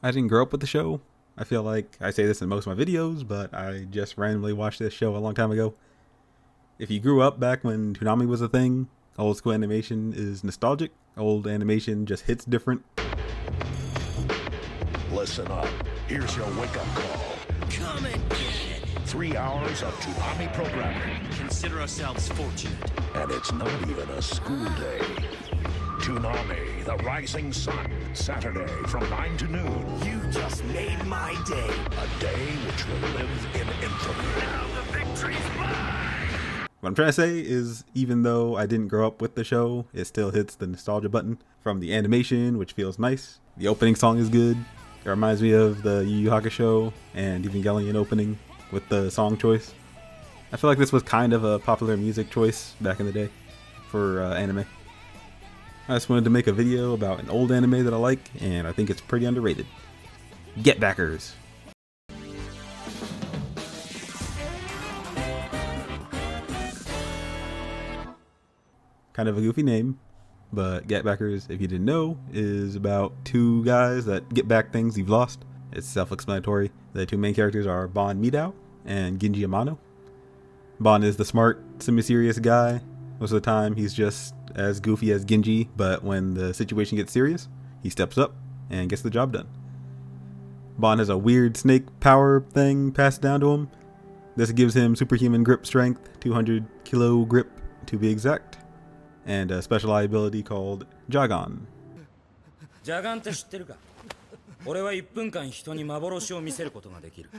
I didn't grow up with the show. I feel like I say this in most of my videos, but I just randomly watched this show a long time ago. If you grew up back when Toonami was a thing, old school animation is nostalgic. Old animation just hits different. Listen up. Here's your wake-up call. Come and get it. 3 hours of Toonami programming. Consider ourselves fortunate. And it's not even a school day. Toonami, the Rising Sun, Saturday from 9 to noon. You just made my day. A day which will live in infamy. Now the victory's mine! What I'm trying to say is, even though I didn't grow up with the show, it still hits the nostalgia button. From the animation, which feels nice. The opening song is good. It reminds me of the Yu Yu Hakusho and Evangelion opening with the song choice. I feel like this was kind of a popular music choice back in the day for anime. I just wanted to make a video about an old anime that I like, and I think it's pretty underrated. GetBackers. Kind of a goofy name, but GetBackers, if you didn't know, is about two guys that get back things you've lost. It's self-explanatory. The two main characters are Bon Midao and Genji Amano. Bon is the smart, semi-serious guy. Most of the time, he's just as goofy as Genji, but when the situation gets serious, he steps up and gets the job done. Bon has a weird snake power thing passed down to him. This gives him superhuman grip strength, 200 kilo grip to be exact, and a special ability called Jagan. ジャガンって知ってるか？俺は1分間人に幻を見せることができる。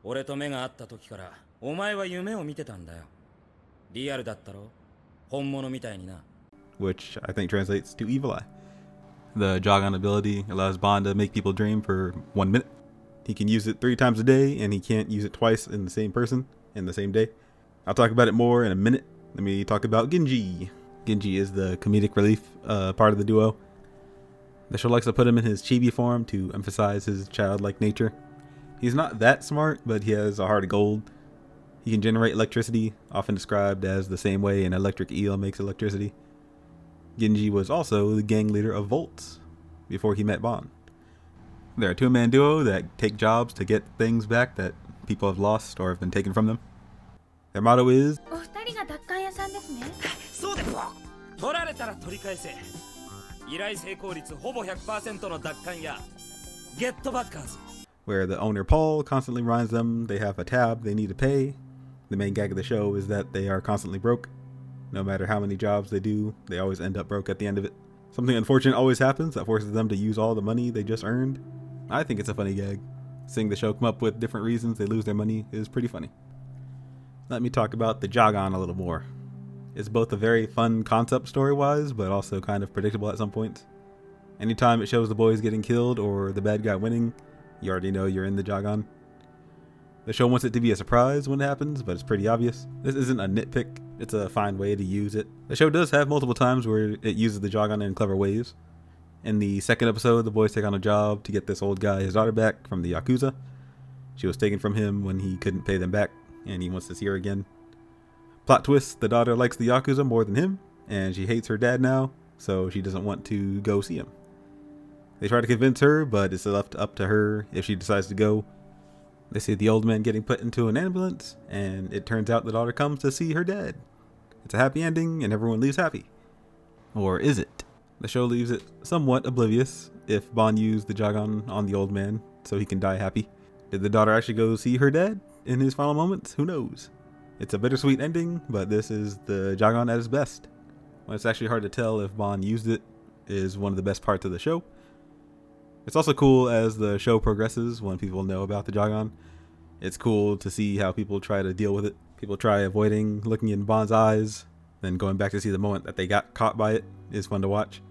俺と目が合った時からお前は夢を見てたんだよ。リアルだったろ？本物みたいにな。Which I think translates to Evil Eye. The Jagan ability allows Bon to make people dream for 1 minute. He can use it 3 times a day, and he can't use it twice in the same person in the same day. I'll talk about it more in a minute. Let me talk about Genji. Genji is the comedic relief part of the duo. The show likes to put him in his chibi form to emphasize his childlike nature. He's not that smart, but he has a heart of gold. He can generate electricity, often described as the same way an electric eel makes electricity. Genji was also the gang leader of Volts before he met Bon. They're a two-man duo that take jobs to get things back that people have lost or have been taken from them. Their motto is, お二人が奪還屋さんですね。そうです。取られたら取り返せ。依頼成功率ほぼ 100% の奪還や GetBackers. where the owner Paul constantly reminds them they have a tab they need to pay. The main gag of the show is that they are constantly broke. No matter how many jobs they do, they always end up broke at the end of it. Something unfortunate always happens that forces them to use all the money they just earned. I think it's a funny gag. Seeing the show come up with different reasons they lose their money is pretty funny. Let me talk about the Jagan a little more. It's both a very fun concept story-wise, but also kind of predictable at some points. Anytime it shows the boys getting killed or the bad guy winning, you already know you're in the Jagan. The show wants it to be a surprise when it happens, but it's pretty obvious. This isn't a nitpick, it's a fine way to use it. The show does have multiple times where it uses the Jagan in clever ways. In the second episode, the boys take on a job to get this old guy his daughter back from the Yakuza. She was taken from him when he couldn't pay them back, and he wants to see her again. Plot twist, the daughter likes the Yakuza more than him, and she hates her dad now, so she doesn't want to go see him. They try to convince her, but it's left up to her if she decides to go. They see the old man getting put into an ambulance, and it turns out the daughter comes to see her dad. It's a happy ending, and everyone leaves happy. Or is it? The show leaves it somewhat oblivious if Bon used the Jagan on the old man so he can die happy. Did the daughter actually go see her dad in his final moments? Who knows? It's a bittersweet ending, but this is the Jagan at its best. When it's actually hard to tell if Bon used it is one of the best parts of the show. It's also cool as the show progresses when people know about the Jagan. It's cool to see how people try to deal with it. People try avoiding looking in Bon's eyes, then going back to see the moment that they got caught by it is fun to watch.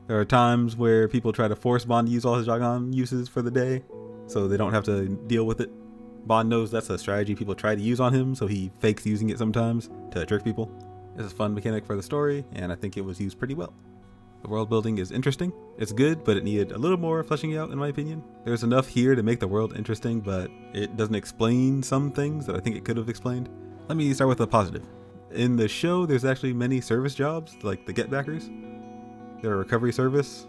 There are times where people try to force Bon to use all his Jagan uses for the day, so they don't have to deal with it. Bon knows that's a strategy people try to use on him, so he fakes using it sometimes to trick people. It's a fun mechanic for the story, and I think it was used pretty well. The world building is interesting. It's good, but it needed a little more fleshing out in my opinion. There's enough here to make the world interesting, but it doesn't explain some things that I think it could have explained. Let me start with a positive. In the show, there's actually many service jobs, like the GetBackers. They're a recovery service.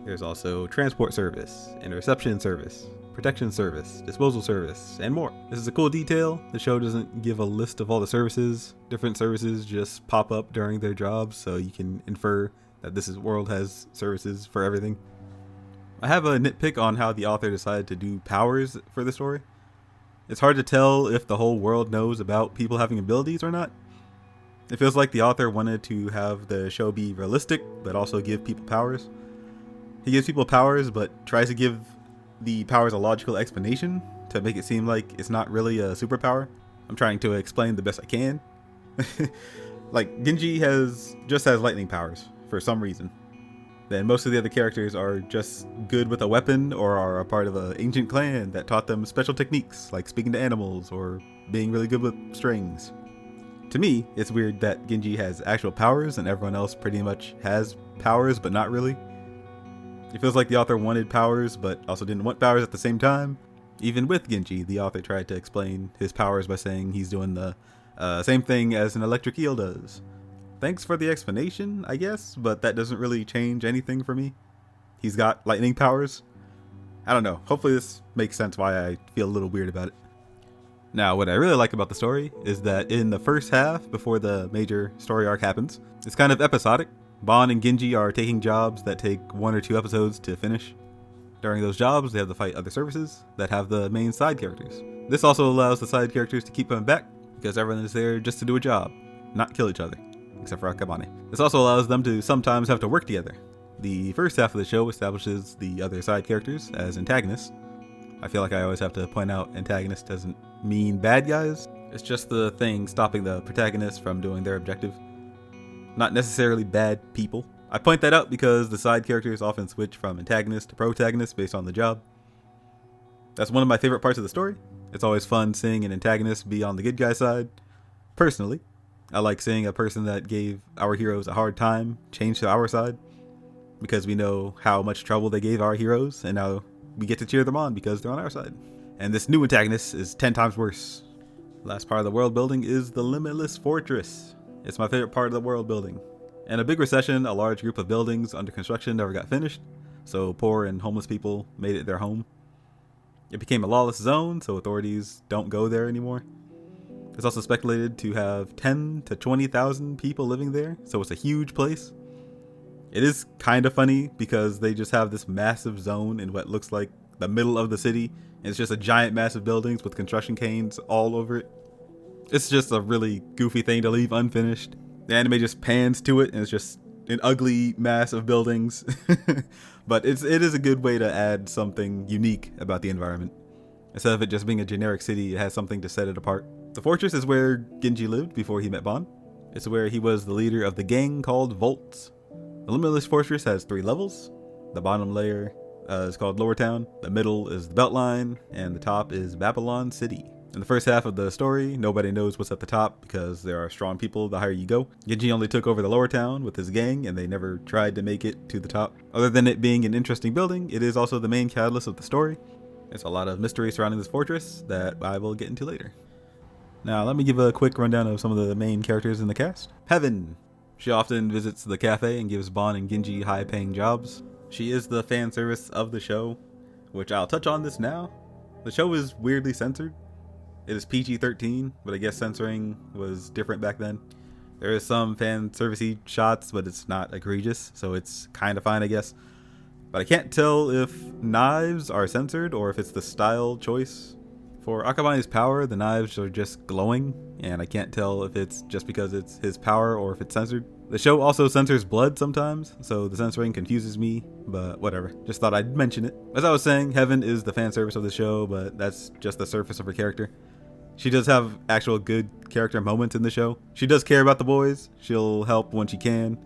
There's also transport service, interception service, protection service, disposal service, and more. This is a cool detail. The show doesn't give a list of all the services. Different services just pop up during their jobs, so you can infer that this world has services for everything. I have a nitpick on how the author decided to do powers for the story. It's hard to tell if the whole world knows about people having abilities or not. It feels like the author wanted to have the show be realistic, but also give people powers. He gives people powers, but tries to give the powers a logical explanation to make it seem like it's not really a superpower. I'm trying to explain the best I can. Like, Genji just has lightning powers for some reason. Then most of the other characters are just good with a weapon or are a part of an ancient clan that taught them special techniques like speaking to animals or being really good with strings. To me, it's weird that Genji has actual powers and everyone else pretty much has powers but not really. It feels like the author wanted powers but also didn't want powers at the same time. Even with Genji, the author tried to explain his powers by saying he's doing the same thing as an electric eel does. Thanks for the explanation, I guess, but that doesn't really change anything for me. He's got lightning powers. I don't know. Hopefully this makes sense why I feel a little weird about it. Now, what I really like about the story is that in the first half, before the major story arc happens, it's kind of episodic. Bon and Genji are taking jobs that take 1 or 2 episodes to finish. During those jobs, they have to fight other services that have the main side characters. This also allows the side characters to keep coming back because everyone is there just to do a job, not kill each other. Except for Akabane. This also allows them to sometimes have to work together. The first half of the show establishes the other side characters as antagonists. I feel like I always have to point out antagonist doesn't mean bad guys. It's just the thing stopping the protagonist from doing their objective. Not necessarily bad people. I point that out because the side characters often switch from antagonist to protagonist based on the job. That's one of my favorite parts of the story. It's always fun seeing an antagonist be on the good guy side. Personally, I like seeing a person that gave our heroes a hard time change to our side because we know how much trouble they gave our heroes and now we get to cheer them on because they're on our side. And this new antagonist is 10 times worse. Last part of the world building is the Limitless Fortress. It's my favorite part of the world building. In a big recession, a large group of buildings under construction never got finished, so poor and homeless people made it their home. It became a lawless zone, so authorities don't go there anymore. It's also speculated to have 10 to 20,000 people living there, so it's a huge place. It is kind of funny because they just have this massive zone in what looks like the middle of the city, and it's just a giant massive buildings with construction canes all over it. It's just a really goofy thing to leave unfinished. The anime just pans to it, and it's just an ugly mass of buildings. But it is a good way to add something unique about the environment. Instead of it just being a generic city, it has something to set it apart. The fortress is where Genji lived before he met Bon. It's where he was the leader of the gang called Volts. The Limitless Fortress has 3 levels. The bottom layer is called Lower Town, the middle is the Beltline, and the top is Babylon City. In the first half of the story, nobody knows what's at the top because there are strong people the higher you go. Genji only took over the Lower Town with his gang and they never tried to make it to the top. Other than it being an interesting building, it is also the main catalyst of the story. There's a lot of mystery surrounding this fortress that I will get into later. Now, let me give a quick rundown of some of the main characters in the cast. Heaven. She often visits the cafe and gives Bon and Genji high-paying jobs. She is the fan service of the show, which I'll touch on this now. The show is weirdly censored. It is PG-13, but I guess censoring was different back then. There is some fan servicey shots, but it's not egregious, so it's kind of fine, I guess. But I can't tell if knives are censored or if it's the style choice. For Akabane's power, the knives are just glowing, and I can't tell if it's just because it's his power or if it's censored. The show also censors blood sometimes, so the censoring confuses me, but whatever. Just thought I'd mention it. As I was saying, Heaven is the fan service of the show, but that's just the surface of her character. She does have actual good character moments in the show. She does care about the boys. She'll help when she can.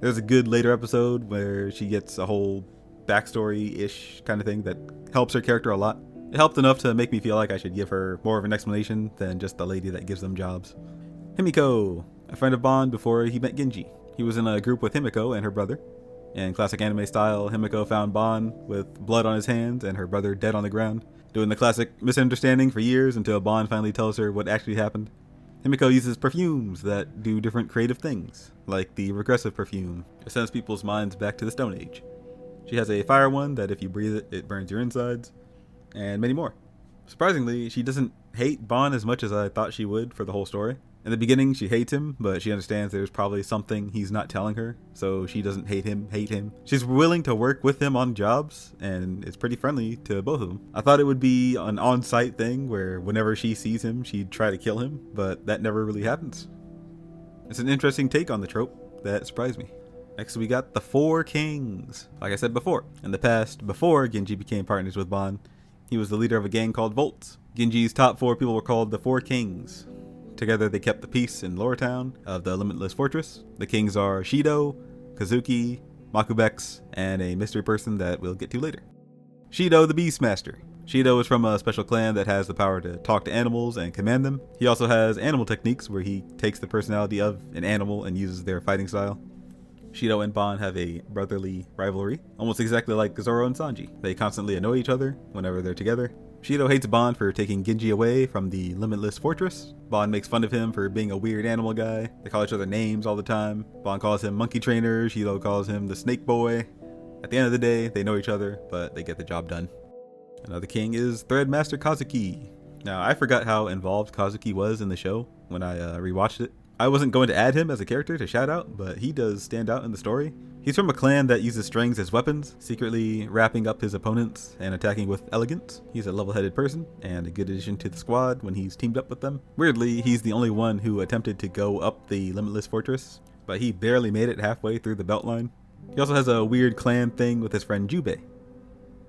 There's a good later episode where she gets a whole backstory-ish kind of thing that helps her character a lot. It helped enough to make me feel like I should give her more of an explanation than just the lady that gives them jobs. Himiko, a friend of Bon before he met Genji. He was in a group with Himiko and her brother. In classic anime style, Himiko found Bon with blood on his hands and her brother dead on the ground, doing the classic misunderstanding for years until Bon finally tells her what actually happened. Himiko uses perfumes that do different creative things, like the regressive perfume. It sends people's minds back to the Stone Age. She has a fire one that if you breathe it, it burns your insides, and many more. Surprisingly, she doesn't hate Bon as much as I thought she would for the whole story. In the beginning, she hates him, but she understands there's probably something he's not telling her, so she doesn't hate him. She's willing to work with him on jobs, and is pretty friendly to both of them. I thought it would be an on-site thing where whenever she sees him, she'd try to kill him, but that never really happens. It's an interesting take on the trope that surprised me. Next, we got the Four Kings. Like I said before, in the past, before Genji became partners with Bon, he was the leader of a gang called Volts. Genji's top 4 people were called the Four Kings. Together, they kept the peace in Lower Town of the Limitless Fortress. The kings are Shido, Kazuki, Makubex, and a mystery person that we'll get to later. Shido the Beastmaster. Shido is from a special clan that has the power to talk to animals and command them. He also has animal techniques where he takes the personality of an animal and uses their fighting style. Shido and Bon have a brotherly rivalry, almost exactly like Zoro and Sanji. They constantly annoy each other whenever they're together. Shido hates Bon for taking Genji away from the Limitless Fortress. Bon makes fun of him for being a weird animal guy. They call each other names all the time. Bon calls him Monkey Trainer, Shido calls him the Snake Boy. At the end of the day, they know each other, but they get the job done. Another king is Threadmaster Kazuki. Now, I forgot how involved Kazuki was in the show when I rewatched it. I wasn't going to add him as a character to shout out, but he does stand out in the story. He's from a clan that uses strings as weapons, secretly wrapping up his opponents and attacking with elegance. He's a level-headed person and a good addition to the squad when he's teamed up with them. Weirdly, he's the only one who attempted to go up the Limitless Fortress, but he barely made it halfway through the Beltline. He also has a weird clan thing with his friend Jubei.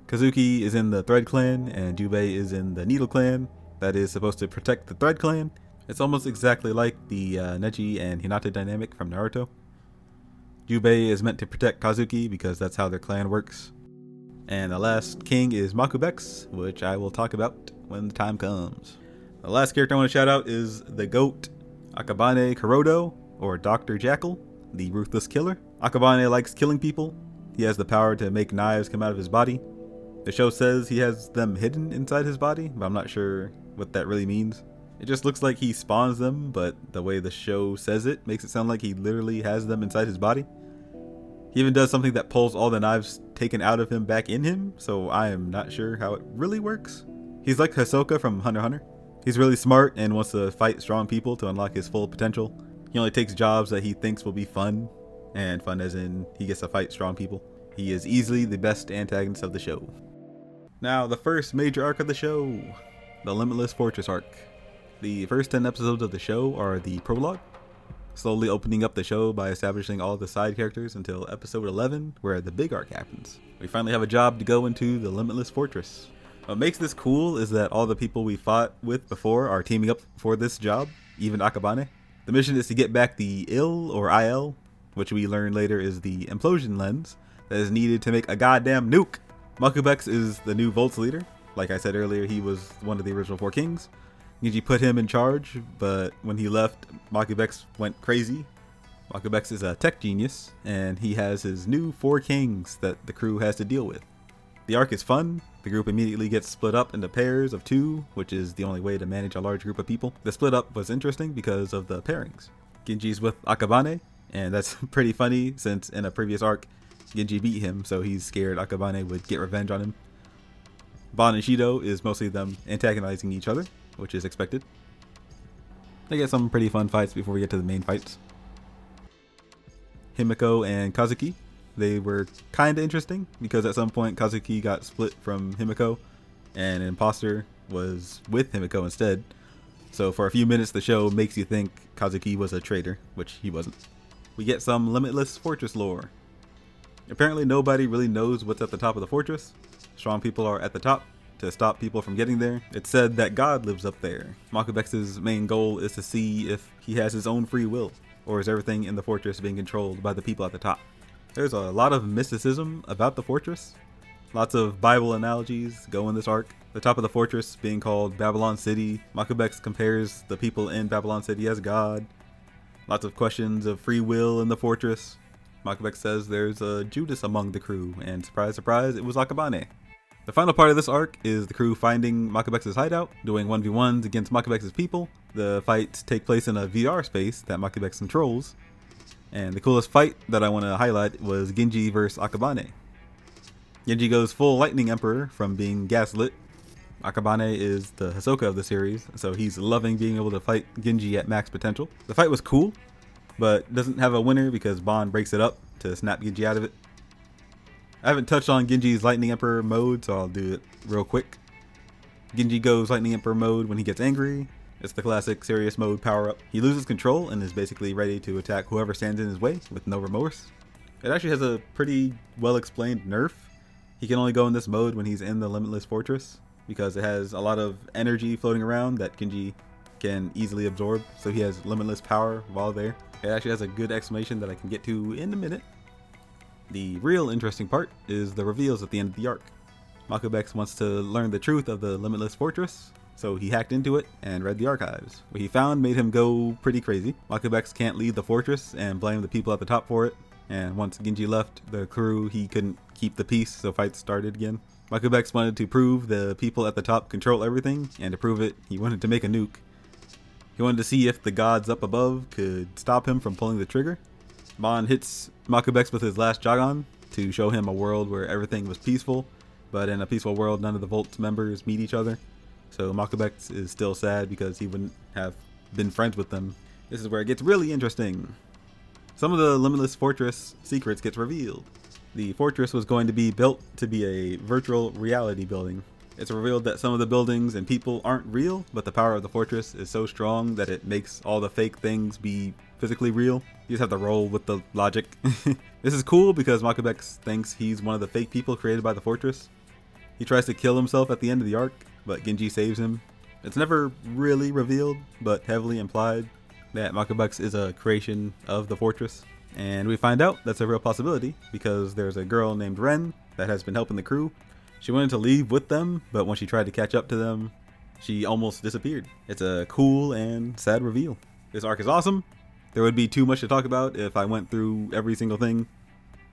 Kazuki is in the Thread Clan and Jubei is in the Needle Clan that is supposed to protect the Thread Clan. It's almost exactly like the Neji and Hinata dynamic from Naruto. Jubei is meant to protect Kazuki because that's how their clan works. And the last king is Makubex, which I will talk about when the time comes. The last character I want to shout out is the GOAT, Akabane Kurodo, or Dr. Jackal, the ruthless killer. Akabane likes killing people. He has the power to make knives come out of his body. The show says he has them hidden inside his body, but I'm not sure what that really means. It just looks like he spawns them, but the way the show says it makes it sound like he literally has them inside his body. He even does something that pulls all the knives taken out of him back in him, so I am not sure how it really works. He's like Hisoka from Hunter x Hunter. He's really smart and wants to fight strong people to unlock his full potential. He only takes jobs that he thinks will be fun, and fun as in he gets to fight strong people. He is easily the best antagonist of the show. Now, the first major arc of the show, the Limitless Fortress arc. The first 10 episodes of the show are the prologue, slowly opening up the show by establishing all the side characters until episode 11, where the big arc happens. We finally have a job to go into the Limitless Fortress. What makes this cool is that all the people we fought with before are teaming up for this job, even Akabane. The mission is to get back the IL, or IL, which we learn later is the implosion lens that is needed to make a goddamn nuke. Makubex is the new Volts leader. Like I said earlier, he was one of the original 4 kings. Genji put him in charge, but when he left, Makubex went crazy. Makubex is a tech genius, and he has his new 4 kings that the crew has to deal with. The arc is fun. The group immediately gets split up into pairs of 2, which is the only way to manage a large group of people. The split up was interesting because of the pairings. Genji's with Akabane, and that's pretty funny since in a previous arc, Genji beat him, so he's scared Akabane would get revenge on him. Bon and Shido is mostly them antagonizing each other, which is expected. They get some pretty fun fights before we get to the main fights. Himiko and Kazuki, they were kinda interesting because at some point Kazuki got split from Himiko and an imposter was with Himiko instead. So for a few minutes the show makes you think Kazuki was a traitor, which he wasn't. We get some Limitless Fortress lore. Apparently nobody really knows what's at the top of the fortress. Strong people are at the top to stop people from getting there. It's said that God lives up there. Makubex's main goal is to see if he has his own free will, or is everything in the fortress being controlled by the people at the top. There's a lot of mysticism about the fortress. Lots of Bible analogies go in this arc. The top of the fortress being called Babylon City. Makubex compares the people in Babylon City as God. Lots of questions of free will in the fortress. Makubex says there's a Judas among the crew, and surprise, surprise, it was Akabane. The final part of this arc is the crew finding Makubex's hideout, doing 1v1s against Makubex's people. The fights take place in a VR space that Makubex controls. And the coolest fight that I want to highlight was Genji vs Akabane. Genji goes full Lightning Emperor from being gaslit. Akabane is the Hisoka of the series, so he's loving being able to fight Genji at max potential. The fight was cool, but doesn't have a winner because Bond breaks it up to snap Genji out of it. I haven't touched on Genji's Lightning Emperor mode, so I'll do it real quick. Genji goes Lightning Emperor mode when he gets angry. It's the classic serious mode power up. He loses control and is basically ready to attack whoever stands in his way with no remorse. It actually has a pretty well explained nerf. He can only go in this mode when he's in the Limitless Fortress, because it has a lot of energy floating around that Genji can easily absorb, so he has limitless power while there. It actually has a good explanation that I can get to in a minute. The real interesting part is the reveals at the end of the arc. Makubex wants to learn the truth of the Limitless Fortress, so he hacked into it and read the archives. What he found made him go pretty crazy. Makubex can't lead the fortress and blame the people at the top for it, and once Genji left the crew, he couldn't keep the peace, so fights started again. Makubex wanted to prove the people at the top control everything, and to prove it, he wanted to make a nuke. He wanted to see if the gods up above could stop him from pulling the trigger. Bond hits Makubex with his last Jagan to show him a world where everything was peaceful, but in a peaceful world, none of the Volt's members meet each other. So Makubex is still sad because he wouldn't have been friends with them. This is where it gets really interesting. Some of the Limitless Fortress secrets gets revealed. The fortress was going to be built to be a virtual reality building. It's revealed that some of the buildings and people aren't real, but the power of the fortress is so strong that it makes all the fake things be physically real. You just have to roll with the logic. This is cool because Makubex thinks he's one of the fake people created by the fortress. He tries to kill himself at the end of the arc, but Genji saves him. It's never really revealed, but heavily implied that Makubex is a creation of the fortress. And we find out that's a real possibility because there's a girl named Ren that has been helping the crew. She wanted to leave with them, but when she tried to catch up to them, she almost disappeared. It's a cool and sad reveal. This arc is awesome. There would be too much to talk about if I went through every single thing.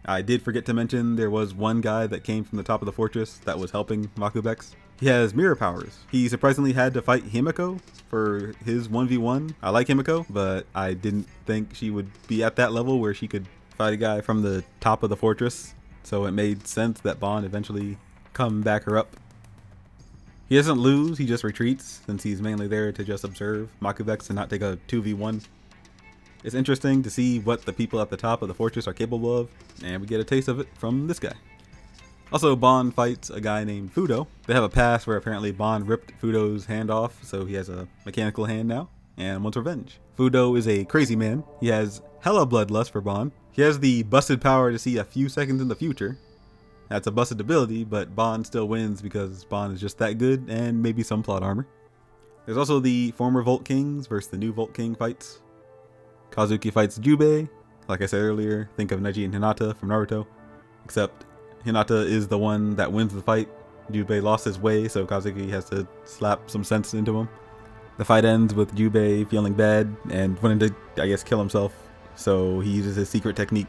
I did forget to mention there was one guy that came from the top of the fortress that was helping Makubex. He has mirror powers. He surprisingly had to fight Himiko for his 1v1. I like Himiko, but I didn't think she would be at that level where she could fight a guy from the top of the fortress. So it made sense that Bond eventually come back her up. He doesn't lose, he just retreats since he's mainly there to just observe Makubex and not take a 2v1. It's interesting to see what the people at the top of the fortress are capable of, and we get a taste of it from this guy. Also, Bond fights a guy named Fudo. They have a past where apparently Bond ripped Fudo's hand off, so he has a mechanical hand now, and wants revenge. Fudo is a crazy man. He has hella bloodlust for Bond. He has the busted power to see a few seconds in the future. That's a busted ability, but Bond still wins because Bond is just that good, and maybe some plot armor. There's also the former Volt Kings versus the new Volt King fights. Kazuki fights Jubei. Like I said earlier, think of Neji and Hinata from Naruto, except Hinata is the one that wins the fight. Jubei lost his way, so Kazuki has to slap some sense into him. The fight ends with Jubei feeling bad and wanting to, I guess, kill himself. So he uses his secret technique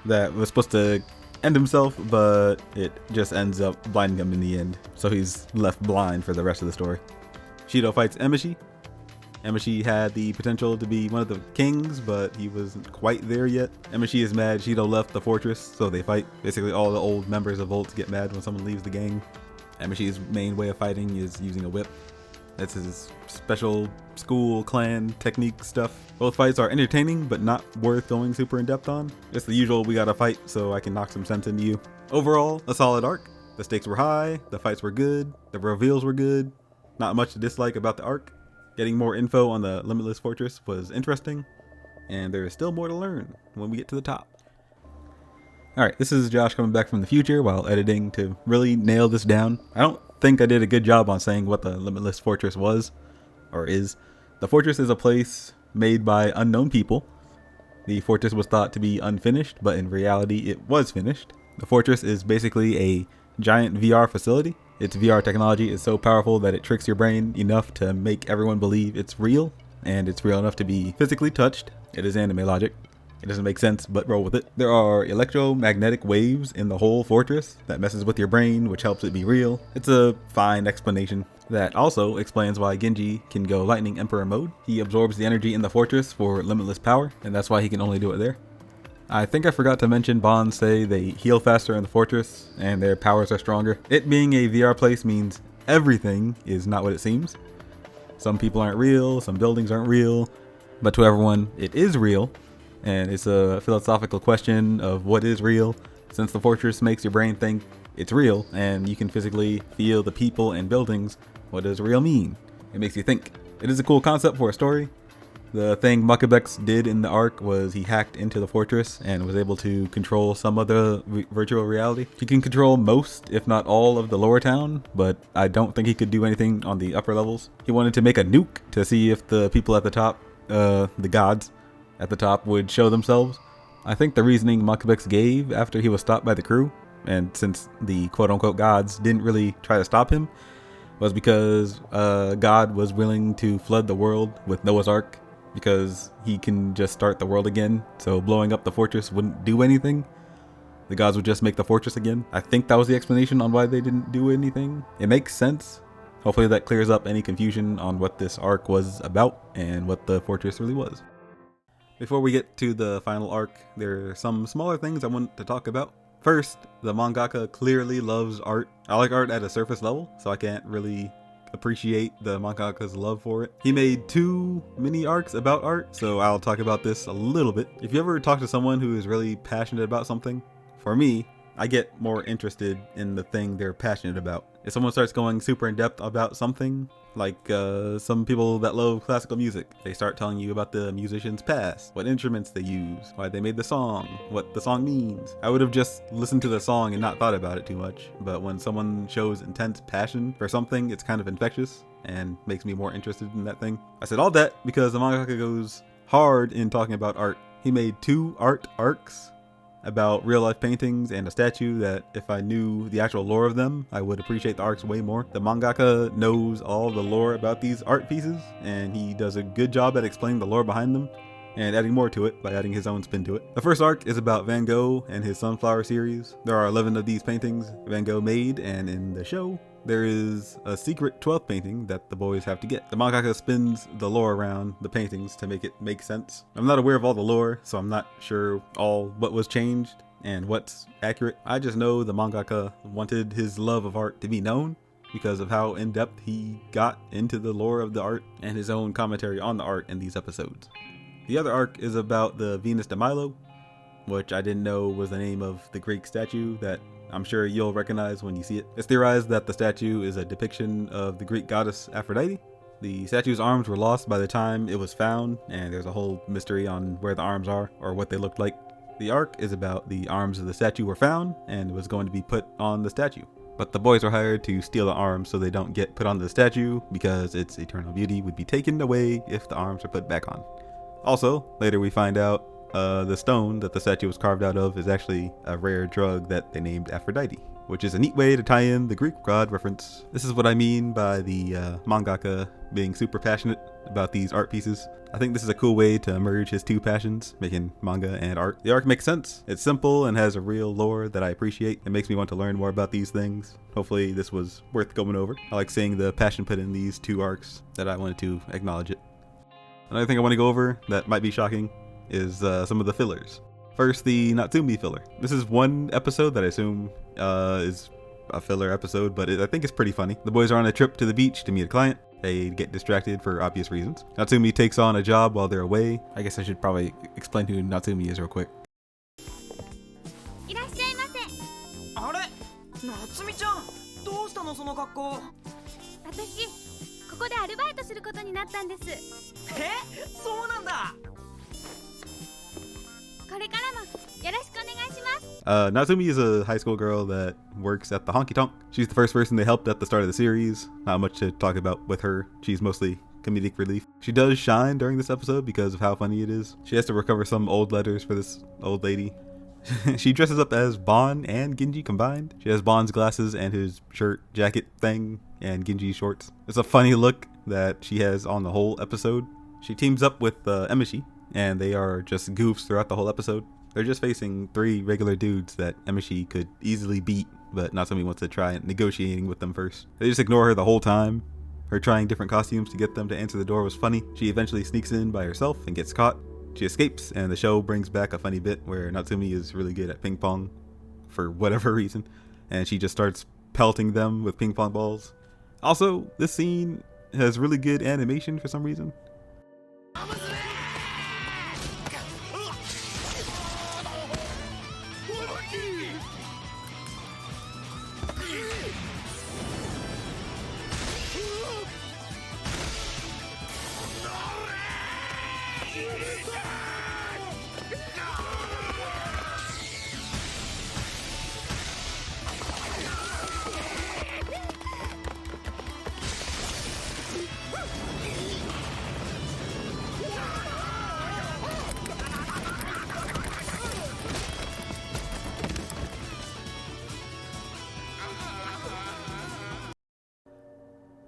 that was supposed to end himself, but it just ends up blinding him in the end. So he's left blind for the rest of the story. Shido fights Emishi. Emishi had the potential to be one of the kings, but he wasn't quite there yet. Emishi is mad Shido left the fortress, so they fight. Basically all the old members of Volt get mad when someone leaves the gang. Emishi's main way of fighting is using a whip. That's his special school clan technique stuff. Both fights are entertaining, but not worth going super in depth on. It's the usual, we gotta fight so I can knock some sense into you. Overall, a solid arc. The stakes were high, the fights were good, the reveals were good. Not much to dislike about the arc. Getting more info on the Limitless Fortress was interesting, and there is still more to learn when we get to the top. Alright, this is Josh coming back from the future while editing to really nail this down. I don't think I did a good job on saying what the Limitless Fortress was, or is. The fortress is a place made by unknown people. The fortress was thought to be unfinished, but in reality it was finished. The fortress is basically a giant VR facility. Its VR technology is so powerful that it tricks your brain enough to make everyone believe it's real, and it's real enough to be physically touched. It is anime logic. It doesn't make sense, but roll with it. There are electromagnetic waves in the whole fortress that messes with your brain, which helps it be real. It's a fine explanation. That also explains why Genji can go Lightning Emperor mode. He absorbs the energy in the fortress for limitless power, and that's why he can only do it there. I think I forgot to mention bonds say they heal faster in the fortress and their powers are stronger. It being a VR place means everything is not what it seems. Some people aren't real, some buildings aren't real, but to everyone it is real, and it's a philosophical question of what is real, since the fortress makes your brain think it's real and you can physically feel the people and buildings. What does real mean? It makes you think. It is a cool concept for a story. The thing Makabex did in the arc was he hacked into the fortress and was able to control some of the virtual reality. He can control most, if not all, of the lower town, but I don't think he could do anything on the upper levels. He wanted to make a nuke to see if the people at the top, the gods at the top, would show themselves. I think the reasoning Makabex gave after he was stopped by the crew, and since the quote-unquote gods didn't really try to stop him, was because God was willing to flood the world with Noah's Ark because he can just start the world again, so blowing up the fortress wouldn't do anything. The gods would just make the fortress again. I think that was the explanation on why they didn't do anything. It makes sense. Hopefully that clears up any confusion on what this arc was about and what the fortress really was. Before we get to the final arc, there are some smaller things I want to talk about. First, the mangaka clearly loves art. I like art at a surface level, so I can't really appreciate the mangaka's love for it. He made 2 mini arcs about art, so I'll talk about this a little bit. If you ever talk to someone who is really passionate about something, for me, I get more interested in the thing they're passionate about. If someone starts going super in depth about something, like some people that love classical music, they start telling you about the musician's past, what instruments they use, why they made the song, what the song means. I would have just listened to the song and not thought about it too much, but when someone shows intense passion for something, it's kind of infectious and makes me more interested in that thing. I said all that because the mangaka goes hard in talking about art. He made 2 art arcs about real life paintings and a statue that if I knew the actual lore of them, I would appreciate the arcs way more. The mangaka knows all the lore about these art pieces, and he does a good job at explaining the lore behind them and adding more to it by adding his own spin to it. The first arc is about Van Gogh and his Sunflower series. There are 11 of these paintings Van Gogh made, and in the show, there is a secret 12th painting that the boys have to get. The mangaka spins the lore around the paintings to make it make sense. I'm not aware of all the lore, so I'm not sure all what was changed and what's accurate. I just know the mangaka wanted his love of art to be known because of how in-depth he got into the lore of the art and his own commentary on the art in these episodes. The other arc is about the Venus de Milo, which I didn't know was the name of the Greek statue that I'm sure you'll recognize when you see it. It's theorized that the statue is a depiction of the Greek goddess Aphrodite. The statue's arms were lost by the time it was found, and there's a whole mystery on where the arms are or what they looked like. The arc is about the arms of the statue were found and was going to be put on the statue. But the boys are hired to steal the arms so they don't get put on the statue because its eternal beauty would be taken away if the arms are put back on. Also, later we find out the stone that the statue was carved out of is actually a rare drug that they named Aphrodite, which is a neat way to tie in the Greek god reference. This is what I mean by the mangaka being super passionate about these art pieces. I think this is a cool way to merge his 2 passions, making manga and art. The arc makes sense. It's simple and has a real lore that I appreciate. It makes me want to learn more about these things. Hopefully this was worth going over. I like seeing the passion put in these 2 arcs that I wanted to acknowledge it. Another thing I want to go over that might be shocking is some of the fillers. First, the Natsumi filler. This is one episode that I assume is a filler episode, but I think it's pretty funny. The boys are on a trip to the beach to meet a client. They get distracted for obvious reasons. Natsumi takes on a job while they're away. I guess I should probably explain who Natsumi is real quick. いらっしゃいませ。あれ夏美ちゃんどうしたのその格好。私、ここでアルバイトすることになったんです。そうなんだ。これからもよろしくお願いします。Natsumi is a high school girl that works at the honky tonk. She's the first person they helped at the start of the series. Not much to talk about with her. She's mostly comedic relief. She does shine during this episode because of how funny it is. She has to recover some old letters for this old lady. She dresses up as Bon and Genji combined. She has Bon's glasses and his shirt jacket thing and Genji's shorts. It's a funny look that she has on the whole episode. She teams up with Emishi, and they are just goofs throughout the whole episode. They're just facing 3 regular dudes that Emishi could easily beat, but Natsumi wants to try negotiating with them first. They just ignore her the whole time. Her trying different costumes to get them to answer the door was funny. She eventually sneaks in by herself and gets caught. She escapes, and the show brings back a funny bit where Natsumi is really good at ping pong for whatever reason, and she just starts pelting them with ping pong balls. Also, this scene has really good animation for some reason.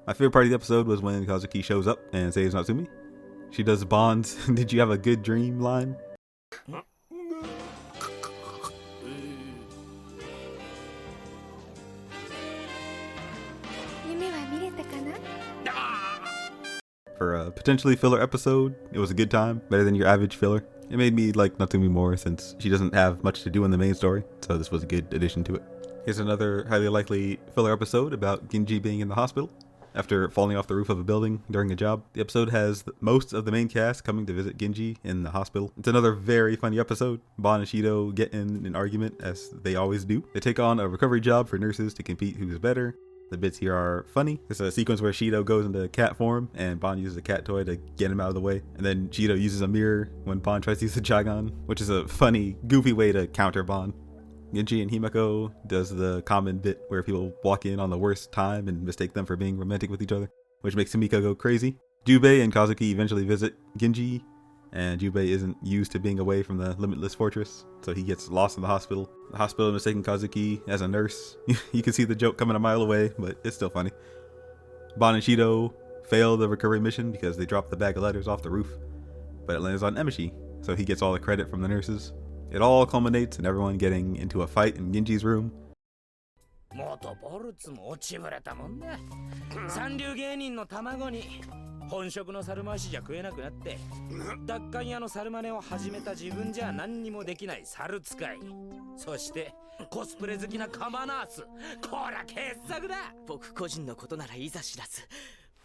My favorite part of the episode was when Kazuki shows up and saves Natsumi. She does Bond's "Did you have a good dream?" line. For a potentially filler episode, it was a good time, better than your average filler. It made me like Natsumi more since she doesn't have much to do in the main story, so this was a good addition to it. Here's another highly likely filler episode about Genji being in the hospital after falling off the roof of a building during a job. The episode has most of the main cast coming to visit Genji in the hospital. It's another very funny episode. Bon and Shido get in an argument, as they always do. They take on a recovery job for nurses to compete who's better. The bits here are funny. There's a sequence where Shido goes into cat form and Bon uses a cat toy to get him out of the way. And then Shido uses a mirror when Bon tries to use the Jagan, which is a funny, goofy way to counter Bon. Genji and Himeko does the common bit where people walk in on the worst time and mistake them for being romantic with each other, which makes Himeko go crazy. Jubei and Kazuki eventually visit Genji, and Jubei isn't used to being away from the Limitless Fortress, so he gets lost in the hospital. The hospital mistaking Kazuki as a nurse. You can see the joke coming a mile away, but it's still funny. Bon and Shido fail the recovery mission because they dropped the bag of letters off the roof, but it lands on Emishi, so he gets all the credit from the nurses. It all culminates in everyone getting into a fight in Genji's room. 元ボルツも落ちぶれたもんだ。三流芸人の卵に本職の猿回しじゃ食えなくなって奪還屋の猿真似を始めた自分じゃ何にもできない猿使い、そしてコスプレ好きなカマナース。こら傑作だ。僕個人のことならいざ知らず、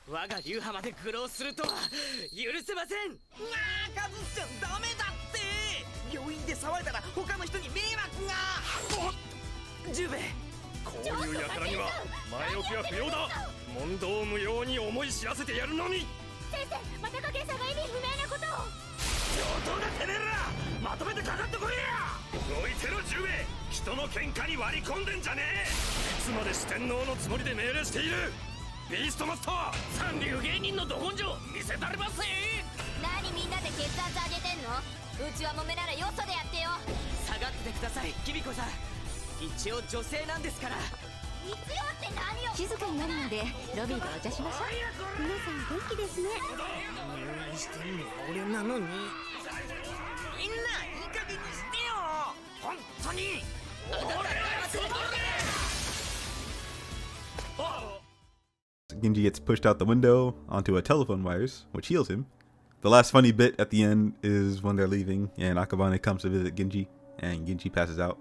我が流派まで苦労するとは許せません。カズちゃんダメだって。病院で騒いだら他の人に迷惑が。ジュベ、こういう輩には前置きは不要だ。問答を無用に思い知らせてやるのみ。先生、また影さんが意味不明なことを。上等だてめえら、まとめてかかってこいや。どいてろジュベ、人の喧嘩に割り込んでんじゃねえ。いつまで四天王のつもりで命令している。ビーストマスター、三流芸人のど根性見せたれますぜ。何みんなで血圧上げてんの？うちは揉めならよそでやってよ。下がっててください、キビコさん。一応女性なんですから。必要って何よ。静かになるのでロビーでお茶しましょう。皆さん元気ですね。入院してんのは俺なのに。みんないい加減にしてよ。本当に。Genji gets pushed out the window onto a telephone wires, which heals him. The last funny bit at the end is when they're leaving and Akabane comes to visit Genji, and Genji passes out,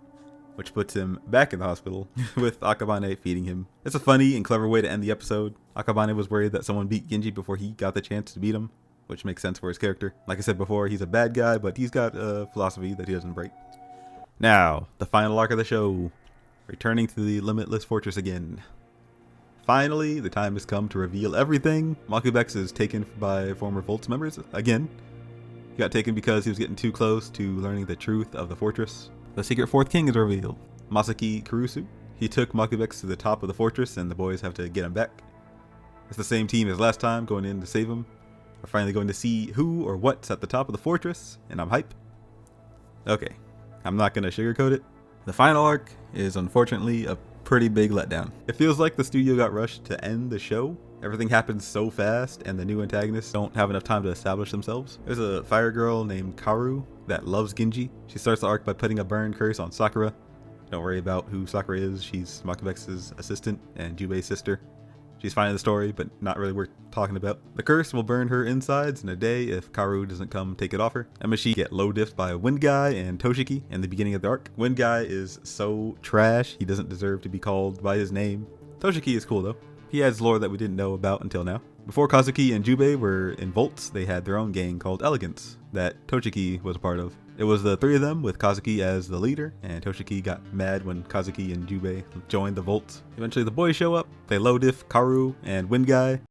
which puts him back in the hospital with Akabane feeding him. It's a funny and clever way to end the episode. Akabane was worried that someone beat Genji before he got the chance to beat him, which makes sense for his character. Like I said before, he's a bad guy, but he's got a philosophy that he doesn't break. Now, the final arc of the show, returning to the Limitless Fortress again. Finally, the time has come to reveal everything. Makubex is taken by former Volts members again. He got taken because he was getting too close to learning the truth of the fortress. The secret fourth king is revealed, Masaki Kurusu. He took Makubex to the top of the fortress and the boys have to get him back. It's the same team as last time going in to save him. We're finally going to see who or what's at the top of the fortress, and I'm hype. Okay, I'm not going to sugarcoat it. The final arc is unfortunately a pretty big letdown. It feels like the studio got rushed to end the show. Everything happens so fast and the new antagonists don't have enough time to establish themselves. There's a fire girl named Karu that loves Genji. She starts the arc by putting a burn curse on Sakura. Don't worry about who Sakura is. She's Makubex's assistant and Jubei's sister. She's fine in the story, but not really worth talking about. The curse will burn her insides in a day if Kaoru doesn't come take it off her. Emishi get low diffed by Wind Guy and Toshiki in the beginning of the arc. Wind Guy is so trash, he doesn't deserve to be called by his name. Toshiki is cool though. He adds lore that we didn't know about until now. Before Kazuki and Jubei were in Volts, they had their own gang called Elegance that Toshiki was a part of. It was the three of them with Kazuki as the leader, and Toshiki got mad when Kazuki and Jubei joined the Volts. Eventually the boys show up, they low diff Kaoru and Wind Guy.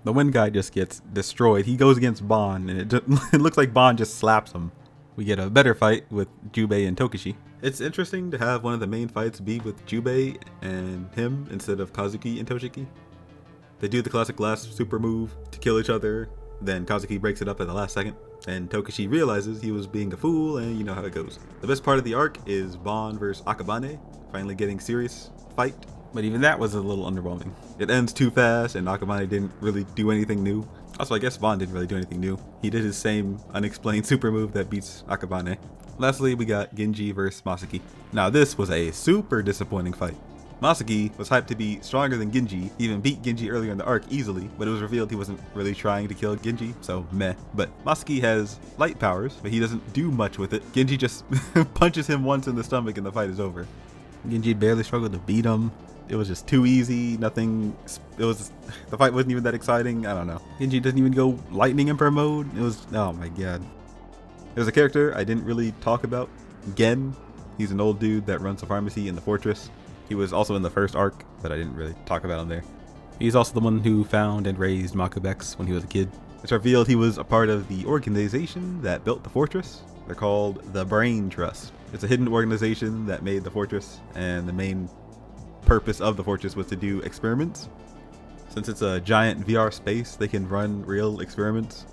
The Wind Guy just gets destroyed. He goes against Bon, and it looks like Bon just slaps him. We get a better fight with Jubei and Tokishi. It's interesting to have one of the main fights be with Jubei and him instead of Kazuki and Toshiki. They do the classic last super move to kill each other, then Kazuki breaks it up at the last second, and Tokishi realizes he was being a fool, and you know how it goes. The best part of the arc is Bon versus Akabane, finally getting serious fight. But even that was a little underwhelming. It ends too fast, and Akabane didn't really do anything new. Also, I guess Bon didn't really do anything new. He did his same unexplained super move that beats Akabane. Lastly, we got Genji versus Masaki. Now this was a super disappointing fight. Masaki was hyped to be stronger than Genji, even beat Genji earlier in the arc easily, but it was revealed he wasn't really trying to kill Genji, so meh. But Masaki has light powers, but he doesn't do much with it. Genji just punches him once in the stomach and the fight is over. Genji barely struggled to beat him. It was just too easy, the fight wasn't even that exciting, I don't know. Genji doesn't even go lightning emperor mode. It was, oh my god. There's a character I didn't really talk about, Gen. He's an old dude that runs a pharmacy in the fortress. He was also in the first arc, but I didn't really talk about him there. He's also the one who found and raised Makabex when he was a kid. It's revealed he was a part of the organization that built the fortress. They're called the Brain Trust. It's a hidden organization that made the fortress, and the main purpose of the fortress was to do experiments. Since it's a giant VR space, they can run real experiments.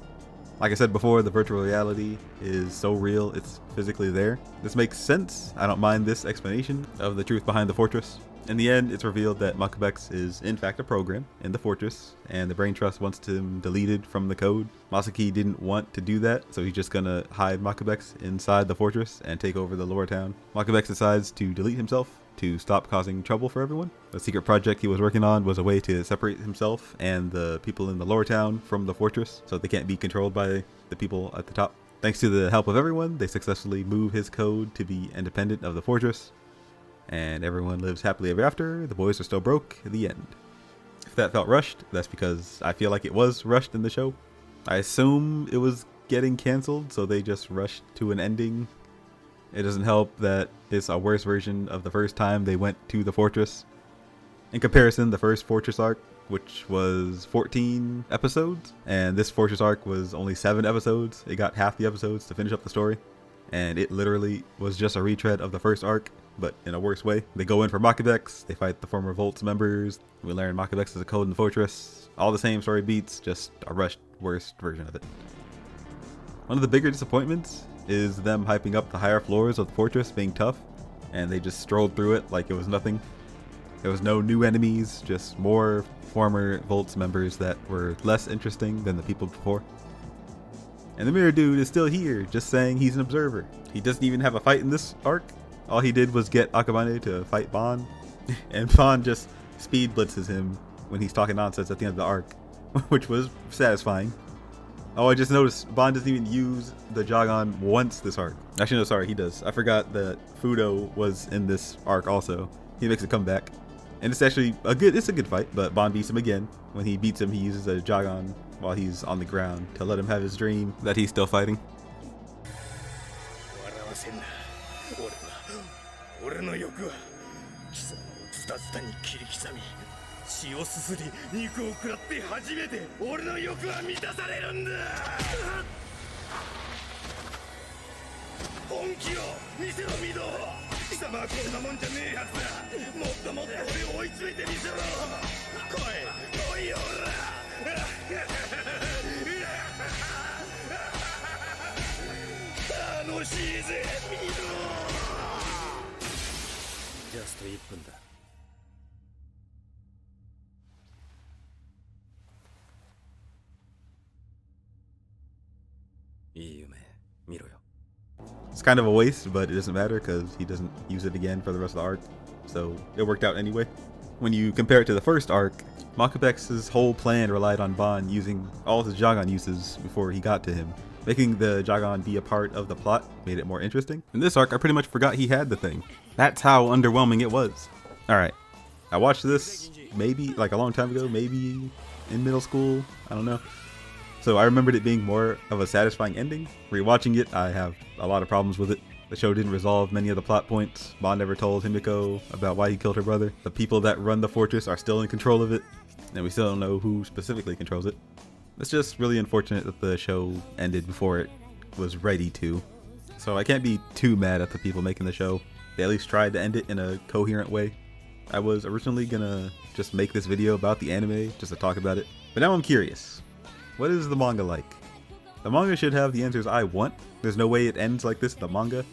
Like I said before, the virtual reality is so real, it's physically there. This makes sense. I don't mind this explanation of the truth behind the fortress. In the end, it's revealed that Makabex is in fact a program in the fortress, and the Brain Trust wants him deleted from the code. Masaki didn't want to do that, so he's just gonna hide Makabex inside the fortress and take over the lower town. Makabex decides to delete himself to stop causing trouble for everyone. The secret project he was working on was a way to separate himself and the people in the lower town from the fortress, so they can't be controlled by the people at the top. Thanks to the help of everyone, they successfully move his code to be independent of the fortress, and everyone lives happily ever after. The boys are still broke. The end. If that felt rushed, that's because I feel like it was rushed in the show. I assume it was getting canceled, so they just rushed to an ending. It doesn't help that it's a worse version of the first time they went to the fortress. In comparison, the first fortress arc, which was 14 episodes, and this fortress arc was only 7 episodes. It got half the episodes to finish up the story, and it literally was just a retread of the first arc, but in a worse way. They go in for Makabex, they fight the former Volts members, we learn Makabex is a code in the fortress. All the same story beats, just a rushed, worse version of it. One of the bigger disappointments is them hyping up the higher floors of the fortress being tough, and they just strolled through it like it was nothing. There was no new enemies, just more former Volts members that were less interesting than the people before. And the mirror dude is still here, just saying he's an observer. He doesn't even have a fight in this arc. All he did was get Akabane to fight Bon, and Bon just speed blitzes him when he's talking nonsense at the end of the arc, which was satisfying. Oh, I just noticed Bon doesn't even use the Jogon once this arc. Actually, no, sorry, he does. I forgot that Fudo was in this arc also. He makes a comeback. And it's actually a good fight, but Bon beats him again. When he beats him, he uses a Jogon while he's on the ground to let him have his dream that he's still fighting. スト1分だ。いい夢見ろよ。 It's kind of a waste, but it doesn't matter because he doesn't use it again for the rest of the arc, so it worked out anyway. When you compare it to the first arc, Makabex's whole plan relied on Ban using all his Jagan uses before he got to him. Making the Jagan be a part of the plot made it more interesting. In this arc, I pretty much forgot he had the thing. That's how underwhelming it was. Alright, I watched this maybe like a long time ago, maybe in middle school, I don't know. So I remembered it being more of a satisfying ending. Rewatching it, I have a lot of problems with it. The show didn't resolve many of the plot points. Ban never told Himiko about why he killed her brother. The people that run the fortress are still in control of it, and we still don't know who specifically controls it. It's just really unfortunate that the show ended before it was ready to. So I can't be too mad at the people making the show. They at least tried to end it in a coherent way. I was originally gonna just make this video about the anime, just to talk about it. But now I'm curious. What is the manga like? The manga should have the answers I want. There's no way it ends like this in the manga.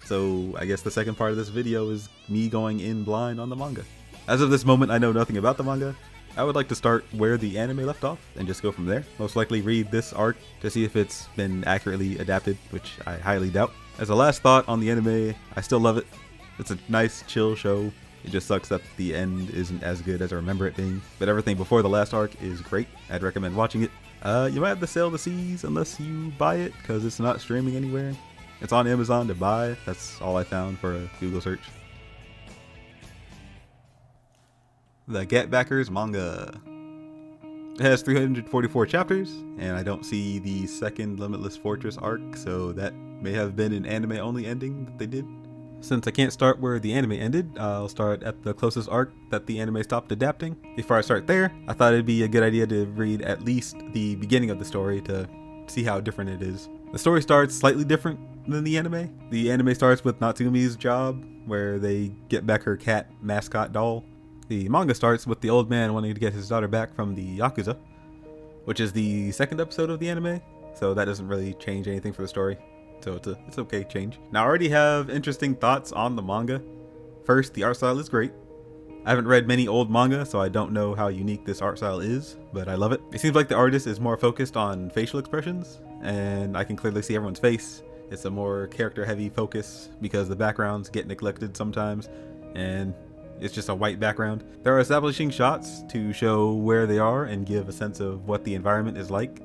So I guess the second part of this video is me going in blind on the manga. As of this moment, I know nothing about the manga. I would like to start where the anime left off and just go from there. Most likely read this arc to see if it's been accurately adapted, which I highly doubt. As a last thought on the anime, I still love it. It's a nice, chill show. It just sucks that the end isn't as good as I remember it being. But everything before the last arc is great. I'd recommend watching it. You might have to sail the seas unless you buy it because it's not streaming anywhere. It's on Amazon to buy. That's all I found for a Google search. The GetBackers manga. It has 344 chapters, and I don't see the second Limitless Fortress arc, so that may have been an anime-only ending that they did. Since I can't start where the anime ended, I'll start at the closest arc that the anime stopped adapting. Before I start there, I thought it'd be a good idea to read at least the beginning of the story to see how different it is. The story starts slightly different than the anime. The anime starts with Natsumi's job, where they get back her cat mascot doll. The manga starts with the old man wanting to get his daughter back from the Yakuza, which is the second episode of the anime, so that doesn't really change anything for the story. So it's okay change. Now I already have interesting thoughts on the manga. First, the art style is great. I haven't read many old manga, so I don't know how unique this art style is, but I love it. It seems like the artist is more focused on facial expressions, and I can clearly see everyone's face. It's a more character heavy focus because the backgrounds get neglected sometimes, and it's just a white background. There are establishing shots to show where they are and give a sense of what the environment is like.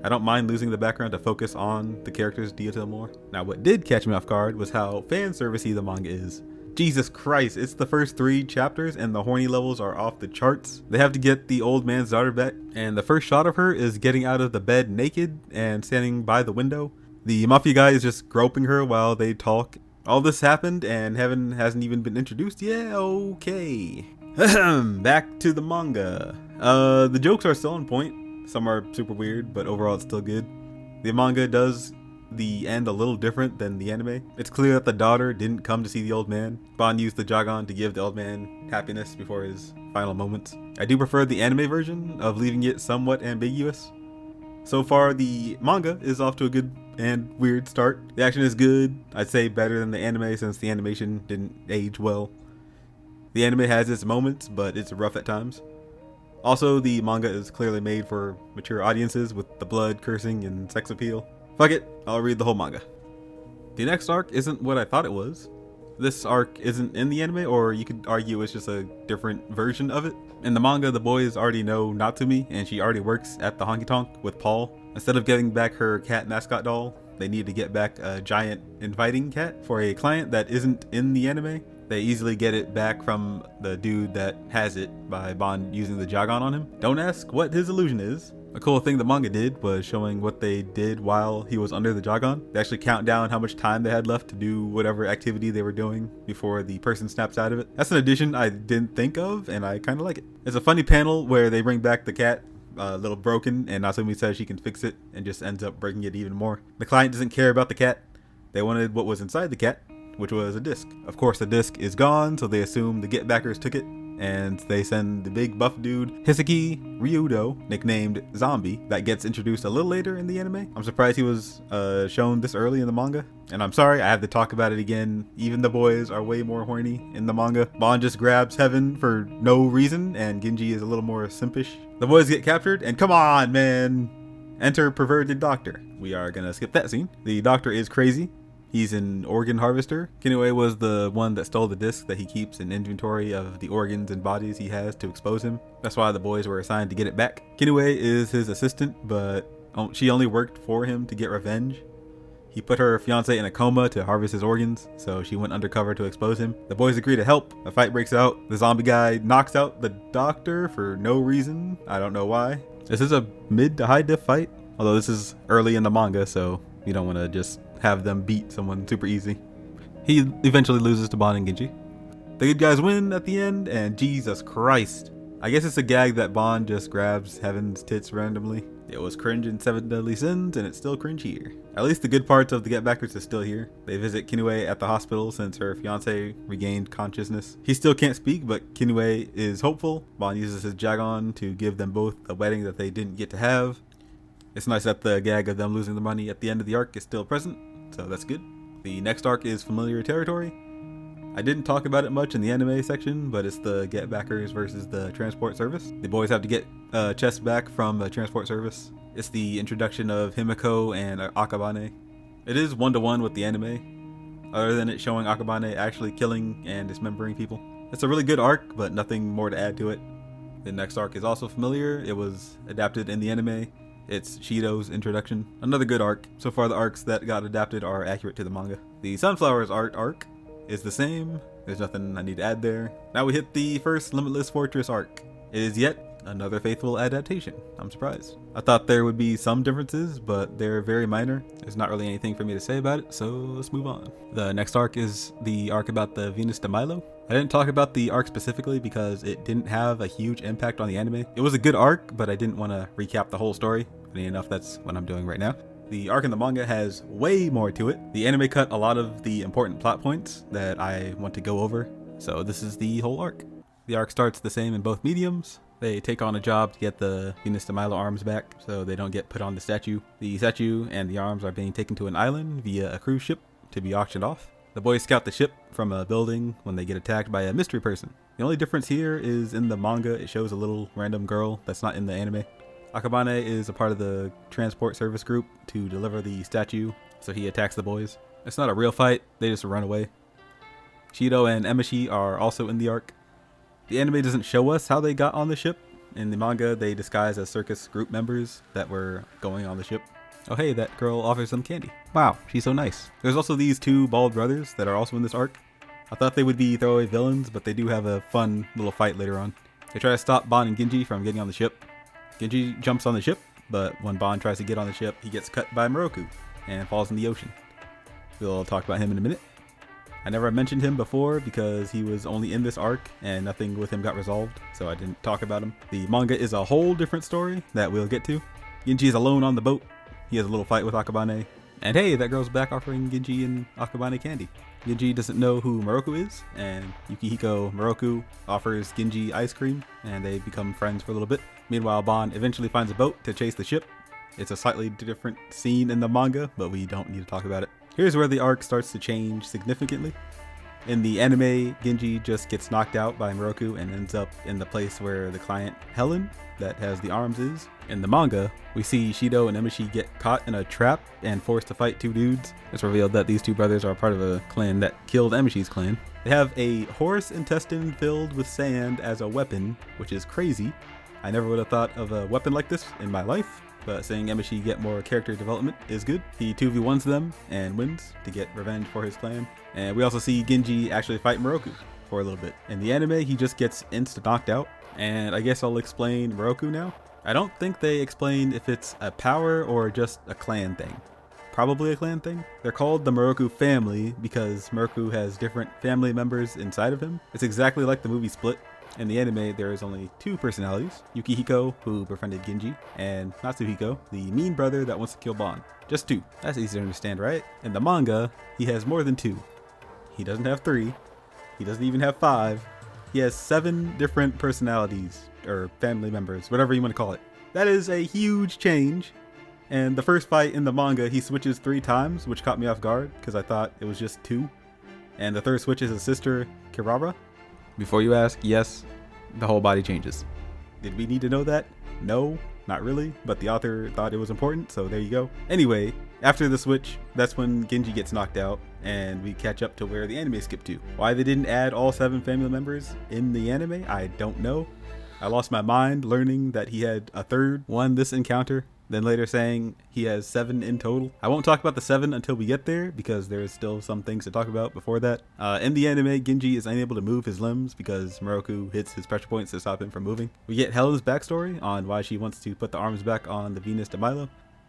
I don't mind losing the background to focus on the characters' detail more. Now what did catch me off guard was how fan servicey the manga is. Jesus Christ, it's the first 3 chapters and the horny levels are off the charts. They have to get the old man's daughter back, and the first shot of her is getting out of the bed naked and standing by the window. The mafia guy is just groping her while they talk. All this happened and heaven hasn't even been introduced? Yeah, okay. Back to the manga. The jokes are still on point. Some are super weird, but overall it's still good. The manga does the end a little different than the anime. It's clear that the daughter didn't come to see the old man. Ban used the Jagan to give the old man happiness before his final moments. I do prefer the anime version of leaving it somewhat ambiguous. So far, the manga is off to a good and weird start. The action is good. I'd say better than the anime since the animation didn't age well. The anime has its moments, but it's rough at times. Also, the manga is clearly made for mature audiences with the blood, cursing, and sex appeal. Fuck it, I'll read the whole manga. The next arc isn't what I thought it was. This arc isn't in the anime, or you could argue it's just a different version of it. In the manga, the boys already know Natsumi, and she already works at the honky tonk with Paul. Instead of getting back her cat mascot doll, they need to get back a giant inviting cat for a client that isn't in the anime. They easily get it back from the dude that has it by Ban using the Jagan on him. Don't ask what his illusion is. A cool thing the manga did was showing what they did while he was under the Jagan. They actually count down how much time they had left to do whatever activity they were doing before the person snaps out of it. That's an addition I didn't think of, and I kind of like it. There's a funny panel where they bring back the cat, a little broken, and Natsumi says she can fix it and just ends up breaking it even more. The client doesn't care about the cat. They wanted what was inside the cat, which was a disc. Of course, the disc is gone, so they assume the GetBackers took it and they send the big buff dude Hisaki Ryudo, nicknamed Zombie, that gets introduced a little later in the anime. I'm surprised he was shown this early in the manga, and I'm sorry I have to talk about it again. Even the boys are way more horny in the manga. Bon just grabs Heaven for no reason, and Genji is a little more simpish. The boys get captured, and come on, man! Enter perverted doctor. We are gonna skip that scene. The doctor is crazy. He's an organ harvester. Kinue was the one that stole the disc that he keeps an inventory of the organs and bodies he has to expose him. That's why the boys were assigned to get it back. Kinue is his assistant, but she only worked for him to get revenge. He put her fiance in a coma to harvest his organs, so she went undercover to expose him. The boys agree to help. A fight breaks out. The zombie guy knocks out the doctor for no reason. I don't know why. This is a mid to high diff fight, although this is early in the manga, so you don't want to just have them beat someone super easy. He eventually loses to Bon and Genji. The good guys win at the end, and Jesus Christ. I guess it's a gag that Bon just grabs Heaven's tits randomly. It was cringe in 7 Deadly Sins, and it's still cringe here. At least the good parts of the GetBackers is still here. They visit Kinue at the hospital since her fiance regained consciousness. He still can't speak, but Kinue is hopeful. Bon uses his Jagon to give them both a wedding that they didn't get to have. It's nice that the gag of them losing the money at the end of the arc is still present, so that's good. The next arc is familiar territory. I didn't talk about it much in the anime section, but it's the GetBackers versus the transport service. The boys have to get chests back from the transport service. It's the introduction of Himiko and Akabane. It is 1-to-1 with the anime, other than it showing Akabane actually killing and dismembering people. It's a really good arc, but nothing more to add to it. The next arc is also familiar. It was adapted in the anime. It's Shido's introduction. Another good arc. So far the arcs that got adapted are accurate to the manga. The Sunflowers art arc is the same. There's nothing I need to add there. Now we hit the first Limitless Fortress arc. It is yet another faithful adaptation. I'm surprised. I thought there would be some differences, but they're very minor. There's not really anything for me to say about it, so let's move on. The next arc is the arc about the Venus de Milo. I didn't talk about the arc specifically because it didn't have a huge impact on the anime. It was a good arc, but I didn't want to recap the whole story. Funny enough, that's what I'm doing right now. The arc in the manga has way more to it. The anime cut a lot of the important plot points that I want to go over, so this is the whole arc. The arc starts the same in both mediums. They take on a job to get the Venus de Milo arms back so they don't get put on the statue. The statue and the arms are being taken to an island via a cruise ship to be auctioned off. The boys scout the ship from a building when they get attacked by a mystery person. The only difference here is in the manga it shows a little random girl that's not in the anime. Akabane is a part of the transport service group to deliver the statue, so he attacks the boys. It's not a real fight, they just run away. Shido and Emishi are also in the arc. The anime doesn't show us how they got on the ship. In the manga, they disguise as circus group members that were going on the ship. Oh hey, that girl offers them candy. Wow, she's so nice. There's also these two bald brothers that are also in this arc. I thought they would be throwaway villains, but they do have a fun little fight later on. They try to stop Bon and Genji from getting on the ship. Genji jumps on the ship, but when Bon tries to get on the ship, he gets cut by Moroku and falls in the ocean. We'll talk about him in a minute. I never mentioned him before because he was only in this arc and nothing with him got resolved, so I didn't talk about him. The manga is a whole different story that we'll get to. Genji is alone on the boat. He has a little fight with Akabane. And hey, that girl's back offering Genji and Akabane candy. Genji doesn't know who Moroku is, and Yukihiko Moroku offers Genji ice cream, and they become friends for a little bit. Meanwhile, Bon eventually finds a boat to chase the ship. It's a slightly different scene in the manga, but we don't need to talk about it. Here's where the arc starts to change significantly. In the anime, Genji just gets knocked out by Moroku and ends up in the place where the client, Helen, that has the arms is. In the manga, we see Shido and Emishi get caught in a trap and forced to fight two dudes. It's revealed that these two brothers are part of a clan that killed Emishi's clan. They have a horse intestine filled with sand as a weapon, which is crazy. I never would have thought of a weapon like this in my life, but seeing Emishi get more character development is good. He 2v1s them and wins to get revenge for his clan. And we also see Genji actually fight Moroku for a little bit. In the anime, he just gets insta knocked out. And I guess I'll explain Moroku now. I don't think they explain if it's a power or just a clan thing. Probably a clan thing. They're called the Moroku family because Moroku has different family members inside of him. It's exactly like the movie Split. In the anime, there is only two personalities, Yukihiko, who befriended Genji, and Natsuhiko, the mean brother that wants to kill Bon. Just two. That's easy to understand, right? In the manga, he has more than two. He doesn't have three. He doesn't even have five. He has 7 different personalities, or family members, whatever you want to call it. That is a huge change. And the first fight in the manga, he switches 3 times, which caught me off guard, because I thought it was just 2. And the third switch is his sister, Kirara. Before you ask, yes, the whole body changes. Did we need to know that? No, not really, but the author thought it was important, so there you go. Anyway, after the switch, that's when Genji gets knocked out, and we catch up to where the anime skipped to. Why they didn't add all 7 family members in the anime, I don't know. I lost my mind learning that he had a third one this encounter, then later saying he has 7 in total. I won't talk about the 7 until we get there, because there's still some things to talk about before that. In the anime, Genji is unable to move his limbs because Moroku hits his pressure points to stop him from moving. We get Helen's backstory on why she wants to put the arms back on the Venus de Milo.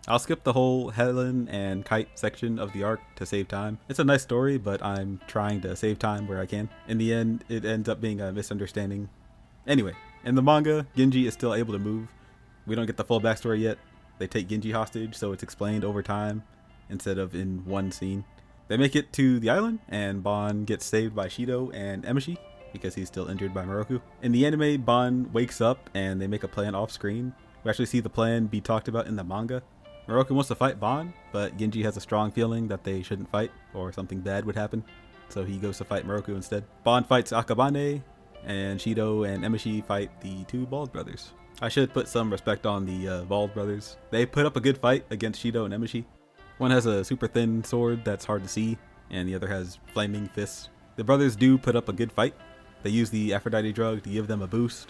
I'll skip the whole Helen and Kite section of the arc to save time. It's a nice story, but I'm trying to save time where I can. In the end, it ends up being a misunderstanding. Anyway, in the manga, Genji is still able to move. We don't get the full backstory yet. They take Genji hostage, so it's explained over time instead of in one scene. They make it to the island, and Bon gets saved by Shido and Emishi because he's still injured by Moroku. In the anime, Bon wakes up and they make a plan off screen. We actually see the plan be talked about in the manga. Moroku wants to fight Bon, but Genji has a strong feeling that they shouldn't fight or something bad would happen, so he goes to fight Moroku instead. Bon fights Akabane, and Shido and Emishi fight the 2 Bald brothers. I should put some respect on the Bald brothers. They put up a good fight against Shido and Emishi. One has a super thin sword that's hard to see, and the other has flaming fists. The brothers do put up a good fight. They use the Aphrodite drug to give them a boost.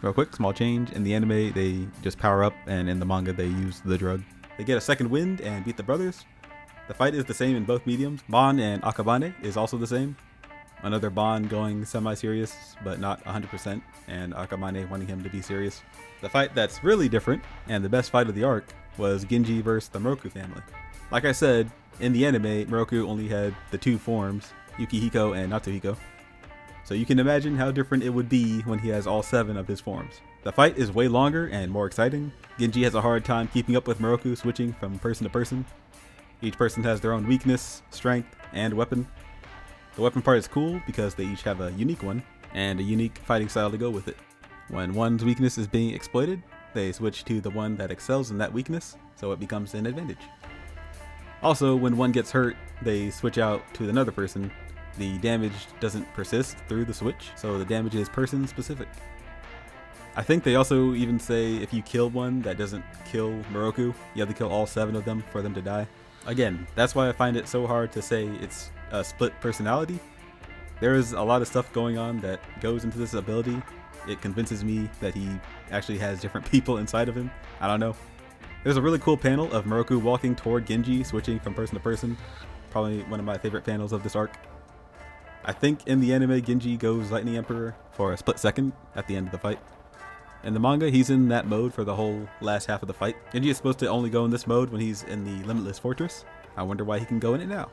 Real quick, small change. In the anime, they just power up, and in the manga, they use the drug. They get a second wind and beat the brothers. The fight is the same in both mediums. Bon and Akabane is also the same. Another Bon going semi-serious, but not 100%, and Akabane wanting him to be serious. The fight that's really different, and the best fight of the arc, was Genji versus the Moroku family. Like I said, in the anime, Moroku only had the 2 forms, Yukihiko and Natsuhiko. So you can imagine how different it would be when he has all 7 of his forms. The fight is way longer and more exciting. Genji has a hard time keeping up with Moroku switching from person to person. Each person has their own weakness, strength, and weapon. The weapon part is cool because they each have a unique one and a unique fighting style to go with it. When one's weakness is being exploited, they switch to the one that excels in that weakness, so it becomes an advantage. Also, when one gets hurt, they switch out to another person. The damage doesn't persist through the switch, so the damage is person specific. I think they also even say if you kill one that doesn't kill Moroku, you have to kill all 7 of them for them to die. Again, that's why I find it so hard to say it's a split personality. There is a lot of stuff going on that goes into this ability. It convinces me that he actually has different people inside of him. I don't know. There's a really cool panel of Moroku walking toward Genji, switching from person to person. Probably one of my favorite panels of this arc. I think in the anime, Genji goes Lightning Emperor for a split second at the end of the fight. In the manga, he's in that mode for the whole last half of the fight. Genji is supposed to only go in this mode when he's in the Limitless Fortress. I wonder why he can go in it now.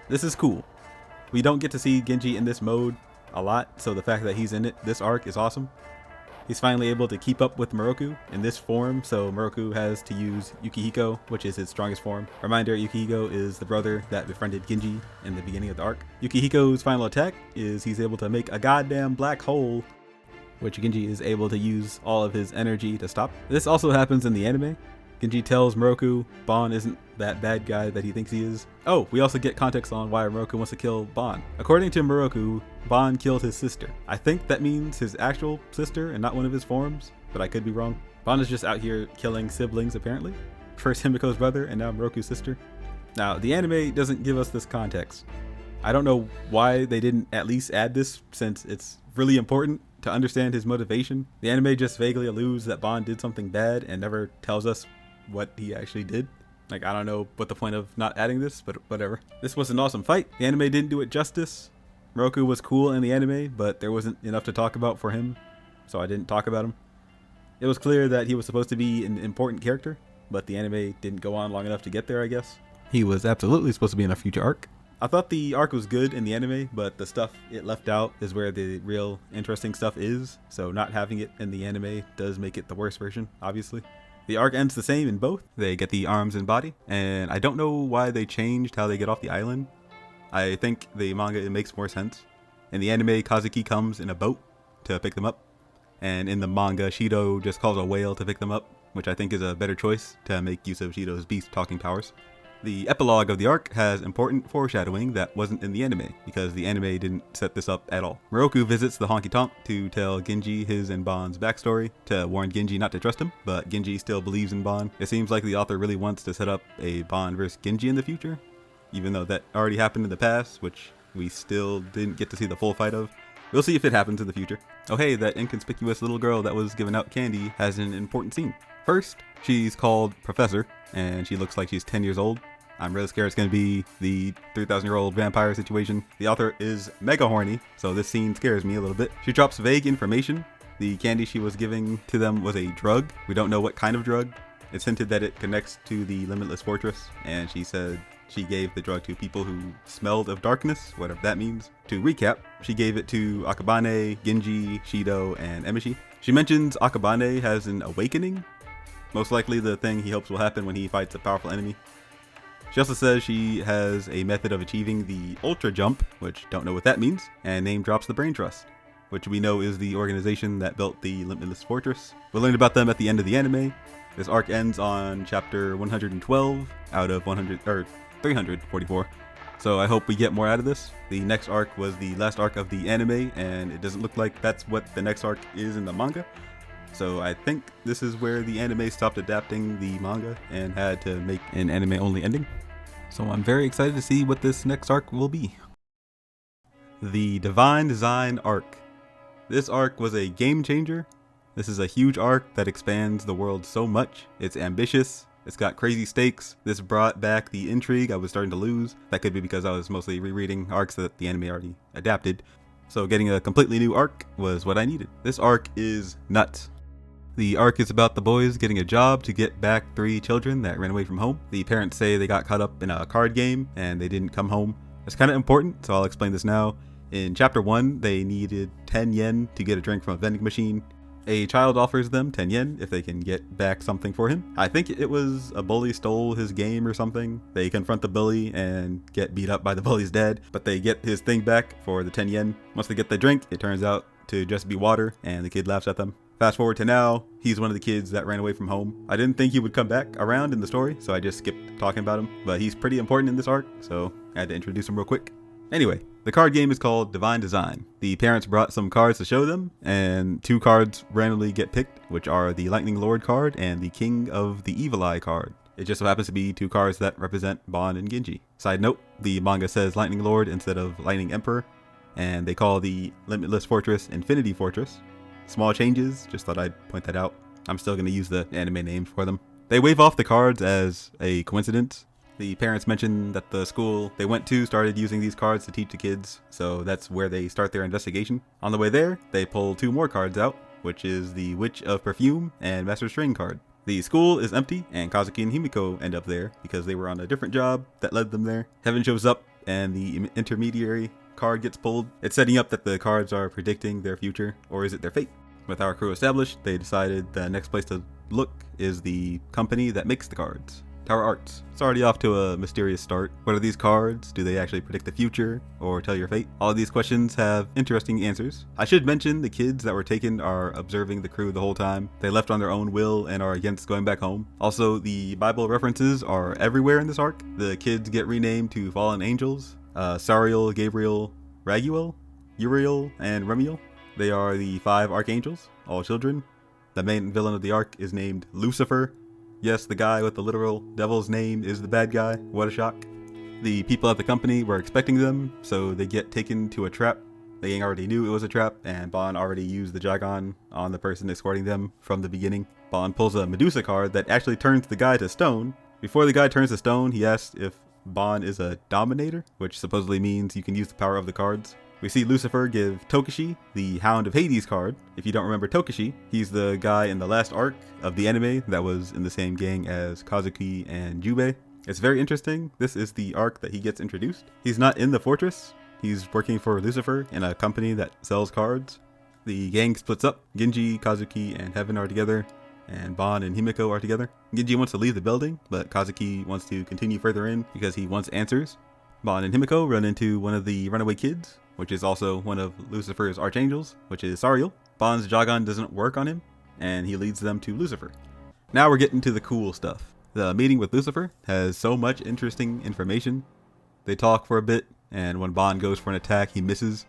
This is cool. We don't get to see Genji in this mode a lot, so the fact that he's in it this arc is awesome. He's finally able to keep up with Moroku in this form, so Moroku has to use Yukihiko, which is his strongest form. Reminder, Yukihiko is the brother that befriended Genji in the beginning of the arc. Yukihiko's final attack is he's able to make a goddamn black hole, which Genji is able to use all of his energy to stop. This also happens in the anime. Genji tells Moroku Bon isn't that bad guy that he thinks he is. Oh, we also get context on why Moroku wants to kill Bon. According to Moroku, Bon killed his sister. I think that means his actual sister and not one of his forms, but I could be wrong. Bon is just out here killing siblings apparently. First Himiko's brother and now Moroku's sister. Now, the anime doesn't give us this context. I don't know why they didn't at least add this, since it's really important to understand his motivation. The anime just vaguely alludes that Bon did something bad and never tells us what he actually did. Like, I don't know what the point of not adding this, but whatever. This was an awesome fight. The anime didn't do it justice. Moroku was cool in the anime, but there wasn't enough to talk about for him, so I didn't talk about him. It was clear that he was supposed to be an important character, but the anime didn't go on long enough to get there, I guess. He was absolutely supposed to be in a future arc. I thought the arc was good in the anime, but the stuff it left out is where the real interesting stuff is, so not having it in the anime does make it the worst version, obviously. The arc ends the same in both. They get the arms and body, and I don't know why they changed how they get off the island. I think the manga, it makes more sense. In the anime, Kazuki comes in a boat to pick them up, and in the manga, Shido just calls a whale to pick them up, which I think is a better choice to make use of Shido's beast talking powers. The epilogue of the arc has important foreshadowing that wasn't in the anime, because the anime didn't set this up at all. Moroku visits the honky tonk to tell Genji his and Bon's backstory, to warn Genji not to trust him, but Genji still believes in Bon. It seems like the author really wants to set up a Bon vs Genji in the future, even though that already happened in the past, which we still didn't get to see the full fight of. We'll see if it happens in the future. Oh hey, that inconspicuous little girl that was giving out candy has an important scene. First, she's called Professor, and she looks like she's 10 years old. I'm really scared it's going to be the 3,000-year-old vampire situation. The author is mega horny, so this scene scares me a little bit. She drops vague information. The candy she was giving to them was a drug. We don't know what kind of drug. It's hinted that it connects to the Limitless Fortress, and she said she gave the drug to people who smelled of darkness, whatever that means. To recap, she gave it to Akabane, Genji, Shido, and Emishi. She mentions Akabane has an awakening, most likely the thing he hopes will happen when he fights a powerful enemy. She also says she has a method of achieving the Ultra Jump, which don't know what that means, and name drops the Brain Trust, which we know is the organization that built the Limitless Fortress. We'll learn about them at the end of the anime. This arc ends on chapter 112 out of 344. So I hope we get more out of this. The next arc was the last arc of the anime, and it doesn't look like that's what the next arc is in the manga. So I think this is where the anime stopped adapting the manga and had to make an anime-only ending. So I'm very excited to see what this next arc will be. The Divine Design arc. This arc was a game changer. This is a huge arc that expands the world so much. It's ambitious. It's got crazy stakes. This brought back the intrigue I was starting to lose. That could be because I was mostly rereading arcs that the anime already adapted. So getting a completely new arc was what I needed. This arc is nuts. The arc is about the boys getting a job to get back 3 children that ran away from home. The parents say they got caught up in a card game and they didn't come home. It's kind of important, so I'll explain this now. In chapter 1, they needed 10 yen to get a drink from a vending machine. A child offers them 10 yen if they can get back something for him. I think it was a bully stole his game or something. They confront the bully and get beat up by the bully's dad, but they get his thing back for the 10 yen. Once they get the drink, it turns out to just be water, and the kid laughs at them. Fast forward to now, he's one of the kids that ran away from home. I didn't think he would come back around in the story, so I just skipped talking about him, but he's pretty important in this arc, so I had to introduce him real quick. Anyway, the card game is called Divine Design. The parents brought some cards to show them, and 2 cards randomly get picked, which are the Lightning Lord card and the King of the Evil Eye card. It just so happens to be 2 cards that represent Bon and Genji. Side note, the manga says Lightning Lord instead of Lightning Emperor, and they call the Limitless Fortress Infinity Fortress. Small changes, just thought I'd point that out. I'm still going to use the anime names for them. They wave off the cards as a coincidence. The parents mentioned that the school they went to started using these cards to teach the kids, so that's where they start their investigation. On the way there, they pull 2 more cards out, which is the Witch of Perfume and Master String card. The school is empty, and Kazuki and Himiko end up there because they were on a different job that led them there. Heaven shows up, and the intermediary card gets pulled. It's setting up that the cards are predicting their future, or is it their fate? With our crew established, they decided the next place to look is the company that makes the cards, Tower Arts. It's already off to a mysterious start. What are these cards? Do they actually predict the future or tell your fate? All of these questions have interesting answers. I should mention the kids that were taken are observing the crew the whole time. They left on their own will and are against going back home. Also, the Bible references are everywhere in this arc. The kids get renamed to fallen angels. Sariel, Gabriel, Raguel, Uriel, and Remiel. They are the 5 archangels, all children. The main villain of the arc is named Lucifer. Yes, the guy with the literal devil's name is the bad guy. What a shock. The people at the company were expecting them, so they get taken to a trap. The gang already knew it was a trap, and Bon already used the Jagon on the person escorting them from the beginning. Bon pulls a Medusa card that actually turns the guy to stone. Before the guy turns to stone, he asks if Bon is a dominator, which supposedly means you can use the power of the cards. We see Lucifer give Tokishi the Hound of Hades card. If you don't remember Tokishi, he's the guy in the last arc of the anime that was in the same gang as Kazuki and Jubei. It's very interesting. This is the arc that he gets introduced. He's not in the fortress. He's working for Lucifer in a company that sells cards. The gang splits up. Genji, Kazuki, and Heaven are together, and Bon and Himiko are together. Genji wants to leave the building, but Kazuki wants to continue further in because he wants answers. Bon and Himiko run into one of the runaway kids. which is also one of Lucifer's archangels, which is Sariel. Bond's Jagan doesn't work on him, and he leads them to Lucifer. Now we're getting to the cool stuff. The meeting with Lucifer has so much interesting information. They talk for a bit, and when Bond goes for an attack, he misses.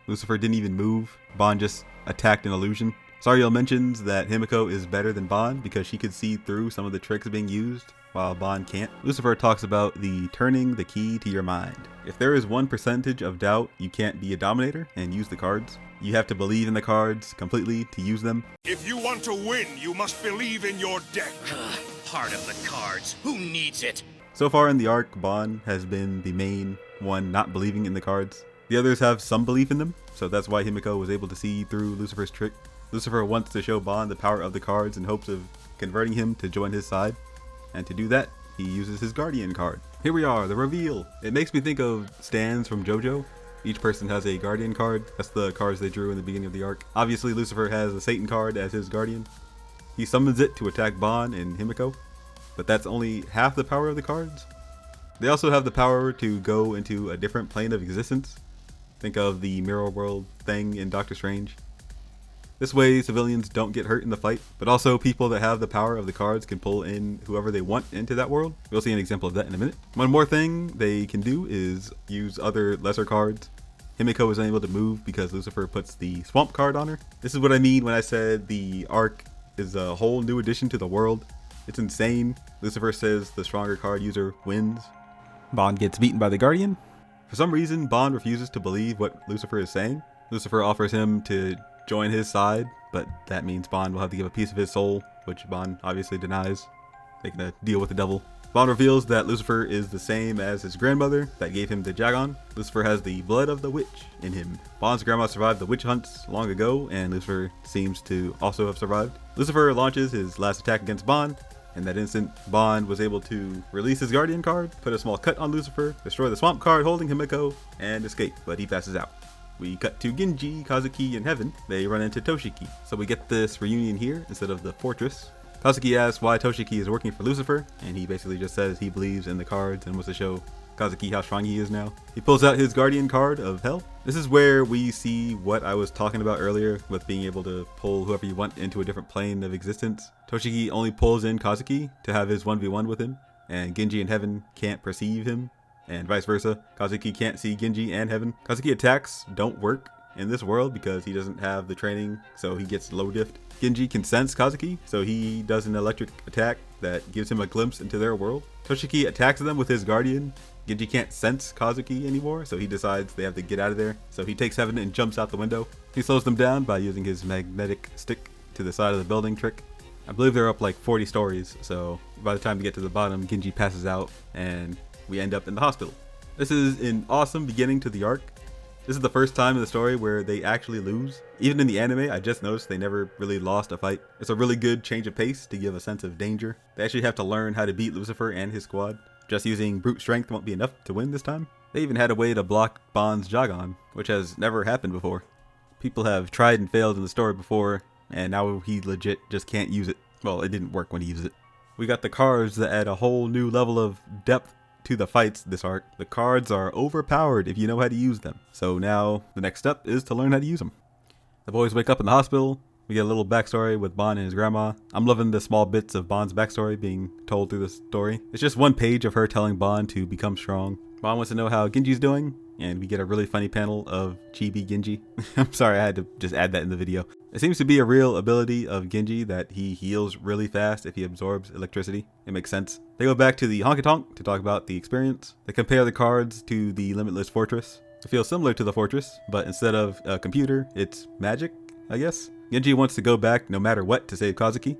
Lucifer didn't even move. Bond just attacked an illusion. Sariel mentions that Himiko is better than Bond because she could see through some of the tricks being used, while Bond can't. Lucifer talks about the turning the key to your mind. If there is 1% of doubt, you can't be a dominator and use the cards. You have to believe in the cards completely to use them. If you want to win, you must believe in your deck. Part of the cards. Who needs it? So far in the arc, Bond has been the main one not believing in the cards. The others have some belief in them, so that's why Himiko was able to see through Lucifer's trick. Lucifer wants to show Bond the power of the cards in hopes of converting him to join his side. And to do that, he uses his Guardian card. Here we are, the reveal. It makes me think of stands from JoJo. Each person has a Guardian card. That's the cards they drew in the beginning of the arc. Obviously, Lucifer has the Satan card as his Guardian. He summons it to attack Bond and Himiko, but that's only half the power of the cards. They also have the power to go into a different plane of existence. Think of the mirror world thing in Doctor Strange. This way, civilians don't get hurt in the fight, but also people that have the power of the cards can pull in whoever they want into that world. We'll see an example of that in a minute. One more thing they can do is use other lesser cards. Himiko is unable to move because Lucifer puts the swamp card on her. This is what I mean when I said the arc is a whole new addition to the world. It's insane. Lucifer says the stronger card user wins. Bond gets beaten by the Guardian. For some reason, Bond refuses to believe what Lucifer is saying. Lucifer offers him to join his side, but that means Bond will have to give a piece of his soul, which Bond obviously denies, making a deal with the devil. Bond reveals that Lucifer is the same as his grandmother that gave him the Jagan. Lucifer has the blood of the witch in him. Bond's grandma survived the witch hunts long ago, and Lucifer seems to also have survived. Lucifer launches his last attack against Bond. In that instant, Bond was able to release his Guardian card, put a small cut on Lucifer, destroy the swamp card holding Himiko, and escape, but he passes out. We cut to Genji, Kazuki, and Heaven. They run into Toshiki. So we get this reunion here instead of the fortress. Kazuki asks why Toshiki is working for Lucifer, and he basically just says he believes in the cards and wants to show Kazuki how strong he is now. He pulls out his Guardian card of Hell. This is where we see what I was talking about earlier with being able to pull whoever you want into a different plane of existence. Toshiki only pulls in Kazuki to have his 1v1 with him, and Genji and Heaven can't perceive him, and vice versa. Kazuki can't see Genji and Heaven. Kazuki attacks don't work in this world because he doesn't have the training, so he gets low diffed. Genji can sense Kazuki, so he does an electric attack that gives him a glimpse into their world. Toshiki attacks them with his Guardian. Genji can't sense Kazuki anymore, so he decides they have to get out of there. So he takes Heaven and jumps out the window. He slows them down by using his magnetic stick to the side of the building trick. I believe they're up like 40 stories, so by the time we get to the bottom, Genji passes out and we end up in the hospital. This is an awesome beginning to the arc. This is the first time in the story where they actually lose. Even in the anime, I just noticed they never really lost a fight. It's a really good change of pace to give a sense of danger. They actually have to learn how to beat Lucifer and his squad. Just using brute strength won't be enough to win this time. They even had a way to block Bond's Jagan, which has never happened before. People have tried and failed in the story before, and now he legit just can't use it. Well, it didn't work when he used it. We got the cards that add a whole new level of depth to the fights this arc. The cards are overpowered if you know how to use them. So now the next step is to learn how to use them. The boys wake up in the hospital. We get a little backstory with Bond and his grandma. I'm loving the small bits of Bond's backstory being told through the story. It's just one page of her telling Bond to become strong. Bond wants to know how Genji's doing, and we get a really funny panel of Chibi Genji. I'm sorry, I had to just add that in the video. It seems to be a real ability of Genji that he heals really fast if he absorbs electricity. It makes sense. They go back to the Honky Tonk to talk about the experience. They compare the cards to the Limitless Fortress. It feels similar to the Fortress, but instead of a computer, it's magic, I guess. Genji wants to go back no matter what to save Kazuki,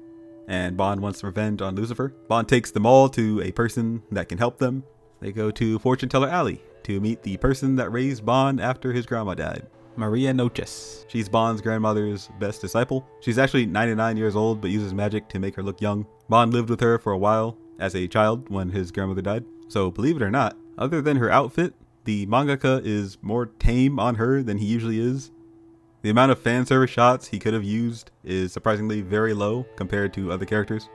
and Bond wants revenge on Lucifer. Bond takes them all to a person that can help them. They go to Fortune Teller Alley to meet the person that raised Bond after his grandma died. Maria Noches. She's Bond's grandmother's best disciple. She's actually 99 years old but uses magic to make her look young. Bond lived with her for a while as a child when his grandmother died. So believe it or not, other than her outfit, the mangaka is more tame on her than he usually is. The amount of fan service shots he could have used is surprisingly very low compared to other characters.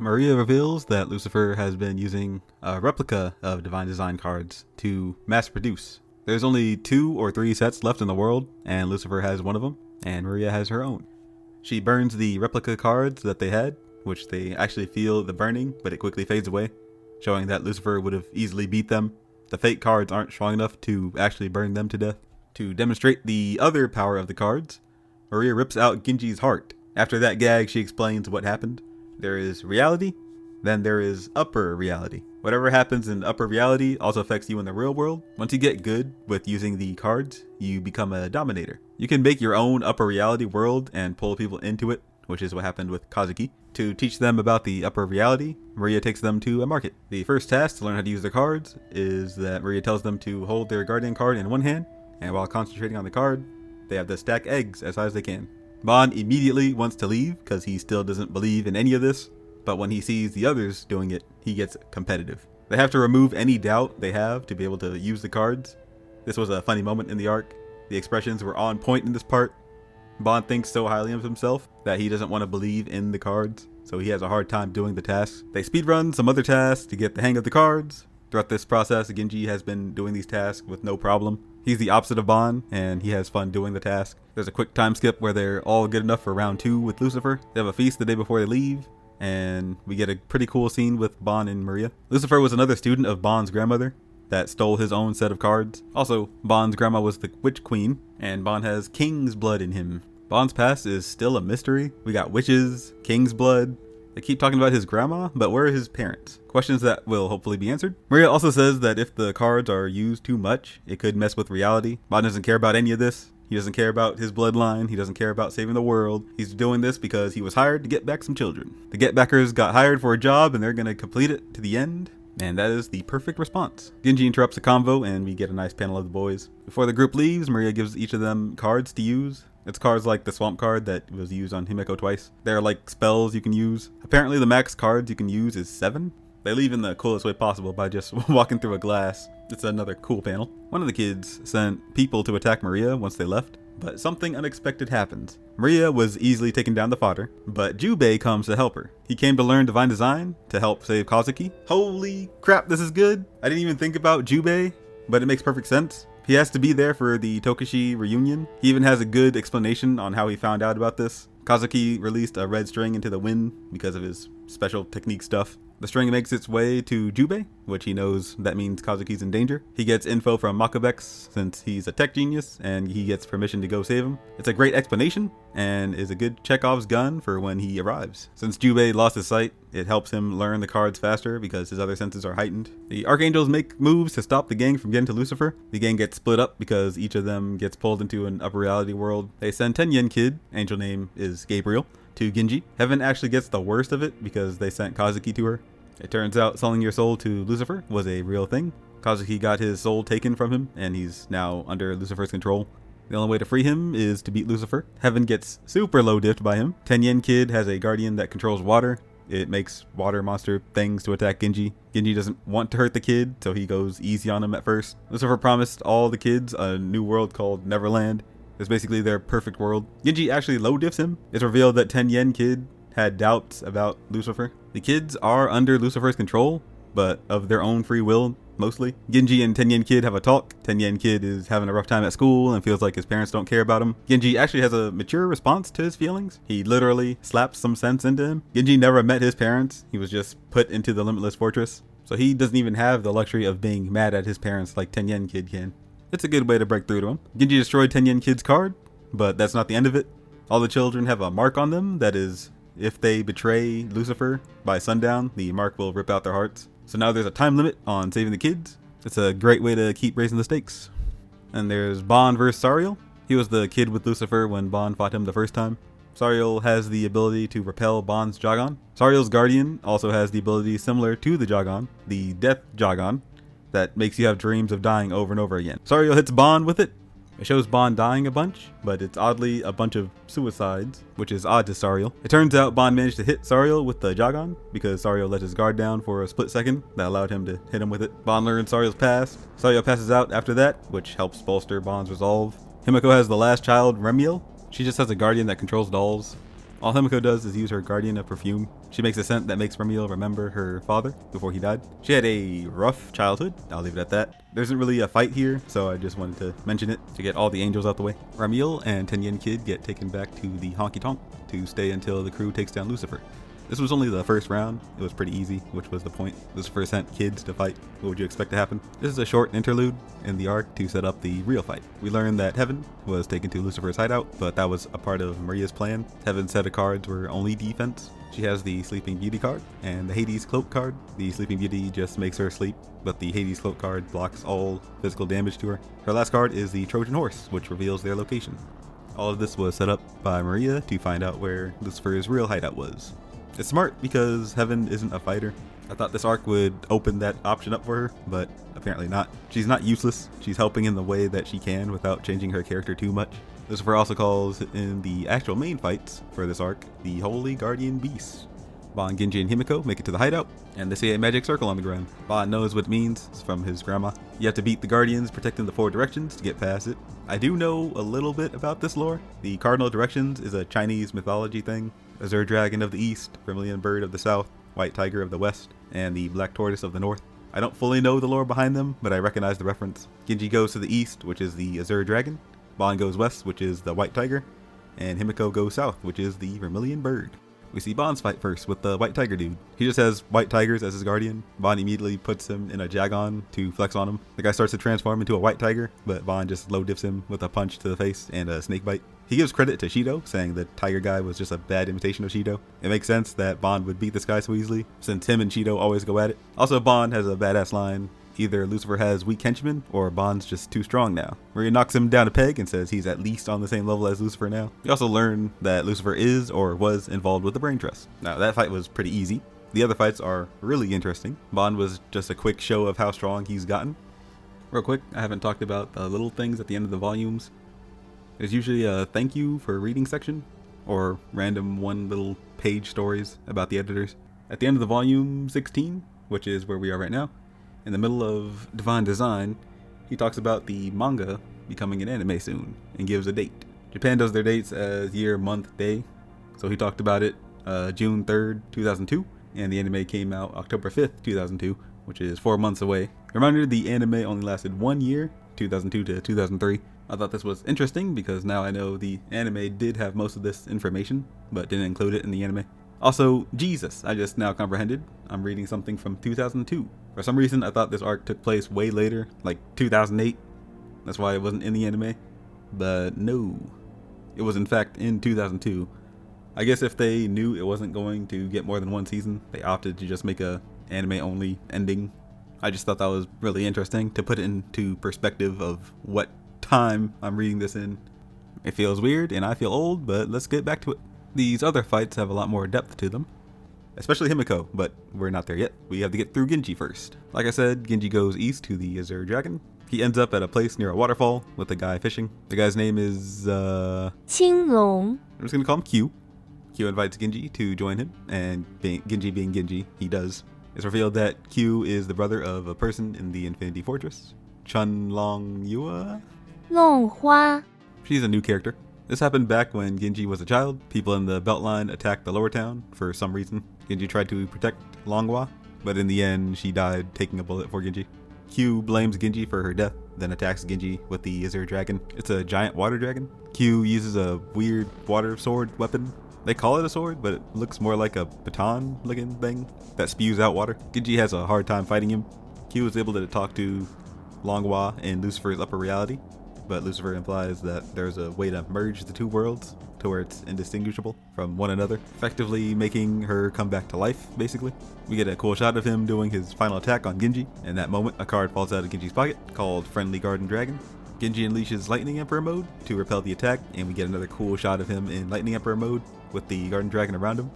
Maria reveals that Lucifer has been using a replica of Divine Design cards to mass produce. There's only 2 or 3 sets left in the world, and Lucifer has one of them, and Maria has her own. She burns the replica cards that they had, which they actually feel the burning, but it quickly fades away, showing that Lucifer would have easily beat them. The fake cards aren't strong enough to actually burn them to death. To demonstrate the other power of the cards, Maria rips out Genji's heart. After that gag, she explains what happened. There is reality, then there is upper reality. Whatever happens in upper reality also affects you in the real world. Once you get good with using the cards, you become a dominator. You can make your own upper reality world and pull people into it, which is what happened with Kazuki. To teach them about the upper reality, Maria takes them to a market. The first task to learn how to use their cards is that Maria tells them to hold their guardian card in one hand, and while concentrating on the card, they have to stack eggs as high as they can. Bond immediately wants to leave because he still doesn't believe in any of this, but when he sees the others doing it, he gets competitive. They have to remove any doubt they have to be able to use the cards. This was a funny moment in the arc. The expressions were on point in this part. Bond thinks so highly of himself that he doesn't want to believe in the cards, so he has a hard time doing the tasks. They speedrun some other tasks to get the hang of the cards. Throughout this process, Genji has been doing these tasks with no problem. He's the opposite of Bond, and he has fun doing the task. There's a quick time skip where they're all good enough for round 2 with Lucifer. They have a feast the day before they leave, and we get a pretty cool scene with Bond and Maria. Lucifer was another student of Bond's grandmother that stole his own set of cards. Also, Bond's grandma was the Witch Queen, and Bond has King's blood in him. Bond's past is still a mystery. We got witches, King's blood. They keep talking about his grandma, but where are his parents? Questions that will hopefully be answered. Maria also says that if the cards are used too much, it could mess with reality. Bond doesn't care about any of this. He doesn't care about his bloodline. He doesn't care about saving the world. He's doing this because he was hired to get back some children. The GetBackers got hired for a job and they're going to complete it to the end. And that is the perfect response. Genji interrupts the convo and we get a nice panel of the boys. Before the group leaves, Maria gives each of them cards to use. It's cards like the swamp card that was used on Himeko twice. They're like spells you can use. Apparently the max cards you can use is 7. They leave in the coolest way possible by just walking through a glass. It's another cool panel. One of the kids sent people to attack Maria once they left, but something unexpected happens. Maria was easily taken down the fodder, but Jubei comes to help her. He came to learn Divine Design to help save Kazuki. Holy crap, this is good. I didn't even think about Jubei, but it makes perfect sense. He has to be there for the Tokushi reunion. He even has a good explanation on how he found out about this. Kazuki released a red string into the wind because of his special technique stuff. The string makes its way to Jubei, which he knows that means Kazuki's in danger. He gets info from Makabex since he's a tech genius, and he gets permission to go save him. It's a great explanation, and is a good Chekhov's gun for when he arrives. Since Jubei lost his sight, it helps him learn the cards faster because his other senses are heightened. The Archangels make moves to stop the gang from getting to Lucifer. The gang gets split up because each of them gets pulled into an upper reality world. They send Tenyen Kid, angel name is Gabriel, to Genji. Heaven actually gets the worst of it because they sent Kazuki to her. It turns out selling your soul to Lucifer was a real thing. Kazuki got his soul taken from him, and he's now under Lucifer's control. The only way to free him is to beat Lucifer. Heaven gets super low diffed by him. Tenyen Kid has a guardian that controls water. It makes water monster things to attack Genji. Genji doesn't want to hurt the kid, so he goes easy on him at first. Lucifer promised all the kids a new world called Neverland. It's basically their perfect world. Genji actually low diffs him. It's revealed that Tenyen Kid had doubts about Lucifer. The kids are under Lucifer's control, but of their own free will, mostly. Genji and Tenyen Kid have a talk. Tenyen Kid is having a rough time at school and feels like his parents don't care about him. Genji actually has a mature response to his feelings. He literally slaps some sense into him. Genji never met his parents. He was just put into the Limitless Fortress. So he doesn't even have the luxury of being mad at his parents like Tenyen Kid can. It's a good way to break through to him. Genji destroyed Tenyen Kid's card, but that's not the end of it. All the children have a mark on them that is, if they betray Lucifer by sundown, the mark will rip out their hearts. So now there's a time limit on saving the kids. It's a great way to keep raising the stakes. And there's Bond versus Sariel. He was the kid with Lucifer when Bond fought him the first time. Sariel has the ability to repel Bond's Jagan. Sariel's guardian also has the ability similar to the Jagan, the Death Jagan, that makes you have dreams of dying over and over again. Sariel hits Bond with it. It shows Bond dying a bunch, but it's oddly a bunch of suicides, which is odd to Sariel. It turns out Bond managed to hit Sariel with the Jagan because Sariel let his guard down for a split second. That allowed him to hit him with it. Bond learns Sariel's past. Sariel passes out after that, which helps bolster Bond's resolve. Himeko has the last child, Remiel. She just has a guardian that controls dolls. All Himiko does is use her guardian of perfume. She makes a scent that makes Ramiel remember her father before he died. She had a rough childhood, I'll leave it at that. There isn't really a fight here, so I just wanted to mention it to get all the angels out the way. Ramiel and Tenyin Kid get taken back to the Honky Tonk to stay until the crew takes down Lucifer. This was only the first round. It was pretty easy, which was the point. Lucifer sent kids to fight. What would you expect to happen? This is a short interlude in the arc to set up the real fight. We learned that Heaven was taken to Lucifer's hideout, but that was a part of Maria's plan. Heaven's set of cards were only defense. She has the Sleeping Beauty card and the Hades Cloak card. The Sleeping Beauty just makes her sleep, but the Hades Cloak card blocks all physical damage to her. Her last card is the Trojan Horse, which reveals their location. All of this was set up by Maria to find out where Lucifer's real hideout was. It's smart because Heaven isn't a fighter. I thought this arc would open that option up for her, but apparently not. She's not useless. She's helping in the way that she can without changing her character too much. Lucifer also calls in the actual main fights for this arc the Holy Guardian Beasts. Bond, Genji, and Himiko make it to the hideout, and they see a magic circle on the ground. Bond knows what it means. It's from his grandma. You have to beat the Guardians protecting the 4 directions to get past it. I do know a little bit about this lore. The Cardinal Directions is a Chinese mythology thing. Azure Dragon of the East, Vermilion Bird of the South, White Tiger of the West, and the Black Tortoise of the North. I don't fully know the lore behind them, but I recognize the reference. Genji goes to the east, which is the Azure Dragon. Bond goes west, which is the White Tiger. And Himiko goes south, which is the Vermilion Bird. We see Bond's fight first with the White Tiger dude. He just has White Tigers as his guardian. Bond immediately puts him in a Jagon to flex on him. The guy starts to transform into a White Tiger, but Bond just low dips him with a punch to the face and a snake bite. He gives credit to Shido, saying the Tiger guy was just a bad imitation of Shido. It makes sense that Bond would beat this guy so easily, since him and Shido always go at it. Also, Bond has a badass line. Either Lucifer has weak henchmen, or Bond's just too strong now. Maria knocks him down a peg and says he's at least on the same level as Lucifer now. We also learn that Lucifer is or was involved with the Brain Trust. Now, that fight was pretty easy. The other fights are really interesting. Bond was just a quick show of how strong he's gotten. Real quick, I haven't talked about the little things at the end of the volumes. There's usually a thank you for reading section, or random one little page stories about the editors. At the end of the volume 16, which is where we are right now, in the middle of Divine Design, he talks about the manga becoming an anime soon and gives a date. Japan does their dates as year, month, day. So he talked about it June 3rd, 2002, and the anime came out October 5th, 2002, which is 4 months away. Reminder, the anime only lasted 1 year, 2002 to 2003. I thought this was interesting because now I know the anime did have most of this information, but didn't include it in the anime. Also, Jesus, I just now comprehended. I'm reading something from 2002. For some reason, I thought this arc took place way later, like 2008. That's why it wasn't in the anime. But no, it was in fact in 2002. I guess if they knew it wasn't going to get more than 1 season, they opted to just make a anime-only ending. I just thought that was really interesting to put it into perspective of what time I'm reading this in. It feels weird and I feel old, but let's get back to it. These other fights have a lot more depth to them, especially Himiko, but we're not there yet. We have to get through Genji first. Like I said, Genji goes east to the Azure Dragon. He ends up at a place near a waterfall with a guy fishing. The guy's name is Qinglong. I'm just gonna call him Q. Q invites Genji to join him, and Genji being Genji, he does. It's revealed that Q is the brother of a person in the Infinity Fortress, Chun Long Yua. Longhua. She's a new character. This happened back when Genji was a child. People in the Beltline attacked the lower town for some reason. Genji tried to protect Longhua, but in the end she died taking a bullet for Genji. Q blames Genji for her death, then attacks Genji with the Azure Dragon. It's a giant water dragon. Q uses a weird water sword weapon. They call it a sword, but it looks more like a baton looking thing that spews out water. Genji has a hard time fighting him. Q is able to talk to Longhua in Lucifer's upper reality, but Lucifer implies that there's a way to merge the two worlds to where it's indistinguishable from one another, effectively making her come back to life, basically. We get a cool shot of him doing his final attack on Genji. In that moment, a card falls out of Genji's pocket called Friendly Garden Dragon. Genji unleashes Lightning Emperor mode to repel the attack, and we get another cool shot of him in Lightning Emperor mode with the Garden Dragon around him.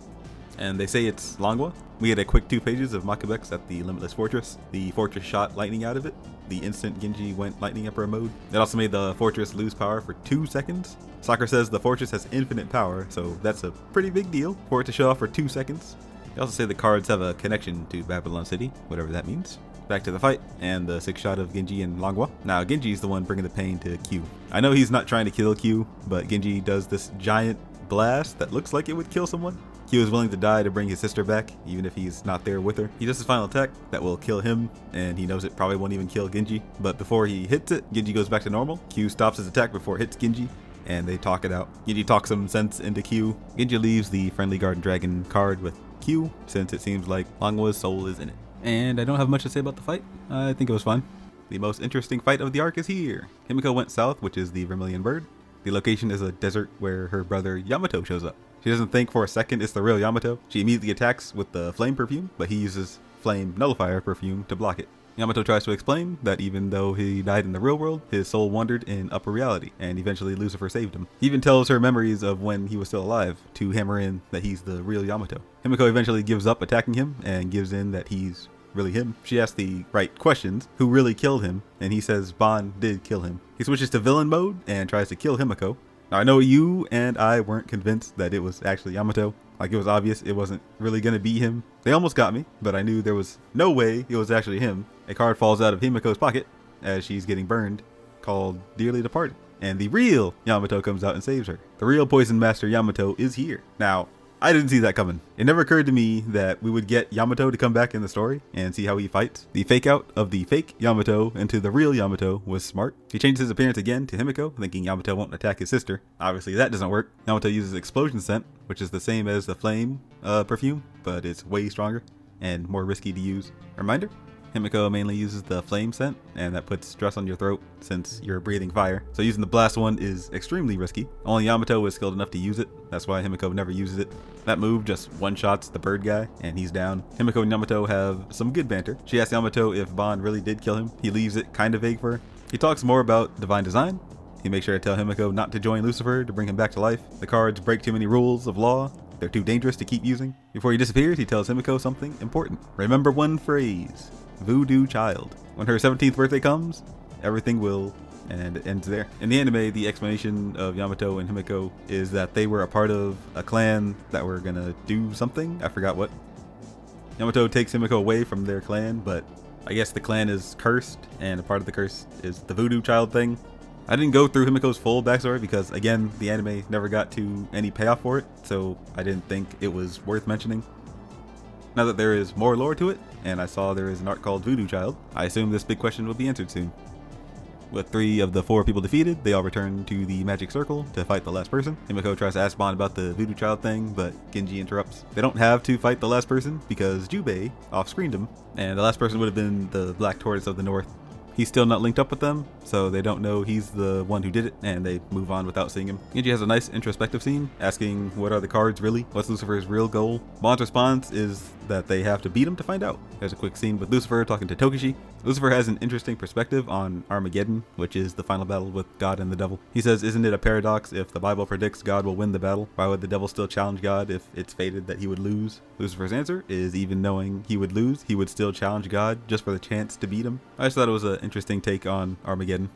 And they say it's Longhua. We get a quick 2 pages of Makabex at the Limitless Fortress. The fortress shot lightning out of it the instant Genji went Lightning Emperor mode. It also made the fortress lose power for 2 seconds. Sakura says the fortress has infinite power, so that's a pretty big deal for it to show off for 2 seconds. They also say the cards have a connection to Babylon City, whatever that means. Back to the fight, and the 6 shot of Genji and Longhua. Now, Genji's the one bringing the pain to Q. I know he's not trying to kill Q, but Genji does this giant blast that looks like it would kill someone. Q is willing to die to bring his sister back, even if he's not there with her. He does his final attack that will kill him, and he knows it probably won't even kill Genji. But before he hits it, Genji goes back to normal. Q stops his attack before it hits Genji, and they talk it out. Genji talks some sense into Q. Genji leaves the Friendly Garden Dragon card with Q, since it seems like Longwa's soul is in it. And I don't have much to say about the fight. I think it was fun. The most interesting fight of the arc is here. Himiko went south, which is the Vermilion Bird. The location is a desert where her brother Yamato shows up. She doesn't think for a second it's the real Yamato. She immediately attacks with the flame perfume, but he uses flame nullifier perfume to block it. Yamato tries to explain that even though he died in the real world, his soul wandered in upper reality, and eventually Lucifer saved him. He even tells her memories of when he was still alive to hammer in that he's the real Yamato. Himiko eventually gives up attacking him and gives in that he's really him. She asks the right questions. Who really killed him? And he says Ban did kill him. He switches to villain mode and tries to kill Himiko. Now, I know you and I weren't convinced that it was actually Yamato. Like, it was obvious it wasn't really gonna be him. They almost got me, but I knew there was no way it was actually him. A card falls out of Himiko's pocket as she's getting burned, called Dearly Departed. And the real Yamato comes out and saves her. The real Poison Master Yamato is here. Now, I didn't see that coming. It never occurred to me that we would get Yamato to come back in the story and see how he fights. The fake out of the fake Yamato into the real Yamato was smart. He changes his appearance again to Himiko, thinking Yamato won't attack his sister. Obviously that doesn't work. Yamato uses explosion scent, which is the same as the flame perfume, but it's way stronger and more risky to use. Reminder? Himiko mainly uses the flame scent, and that puts stress on your throat since you're breathing fire. So using the blast one is extremely risky. Only Yamato is skilled enough to use it. That's why Himiko never uses it. That move just one-shots the bird guy, and he's down. Himiko and Yamato have some good banter. She asks Yamato if Ban really did kill him. He leaves it kind of vague for her. He talks more about divine design. He makes sure to tell Himiko not to join Lucifer to bring him back to life. The cards break too many rules of law. They're too dangerous to keep using. Before he disappears, he tells Himiko something important. Remember one phrase. Voodoo child. When her 17th birthday comes, everything will, and it ends there. In the anime, the explanation of Yamato and Himiko is that they were a part of a clan that were gonna do something. I forgot what. Yamato takes Himiko away from their clan, but I guess the clan is cursed, and a part of the curse is the voodoo child thing. I didn't go through Himiko's full backstory because, again, the anime never got to any payoff for it, so I didn't think it was worth mentioning. Now that there is more lore to it, and I saw there is an arc called Voodoo Child, I assume this big question will be answered soon. With 3 of the 4 people defeated, they all return to the magic circle to fight the last person. Himiko tries to ask Ban about the Voodoo Child thing, but Genji interrupts. They don't have to fight the last person because Jubei off-screened him, and the last person would have been the Black Tortoise of the North. He's still not linked up with them, so they don't know he's the one who did it, and they move on without seeing him. Genji has a nice introspective scene, asking what are the cards really? What's Lucifer's real goal? Ban's response is that they have to beat him to find out. There's a quick scene with Lucifer talking to Tokishi. Lucifer has an interesting perspective on Armageddon, which is the final battle with God and the devil. He says, isn't it a paradox if the Bible predicts God will win the battle? Why would the devil still challenge God if it's fated that he would lose? Lucifer's answer is even knowing he would lose, he would still challenge God just for the chance to beat him. I just thought it was an interesting take on Armageddon.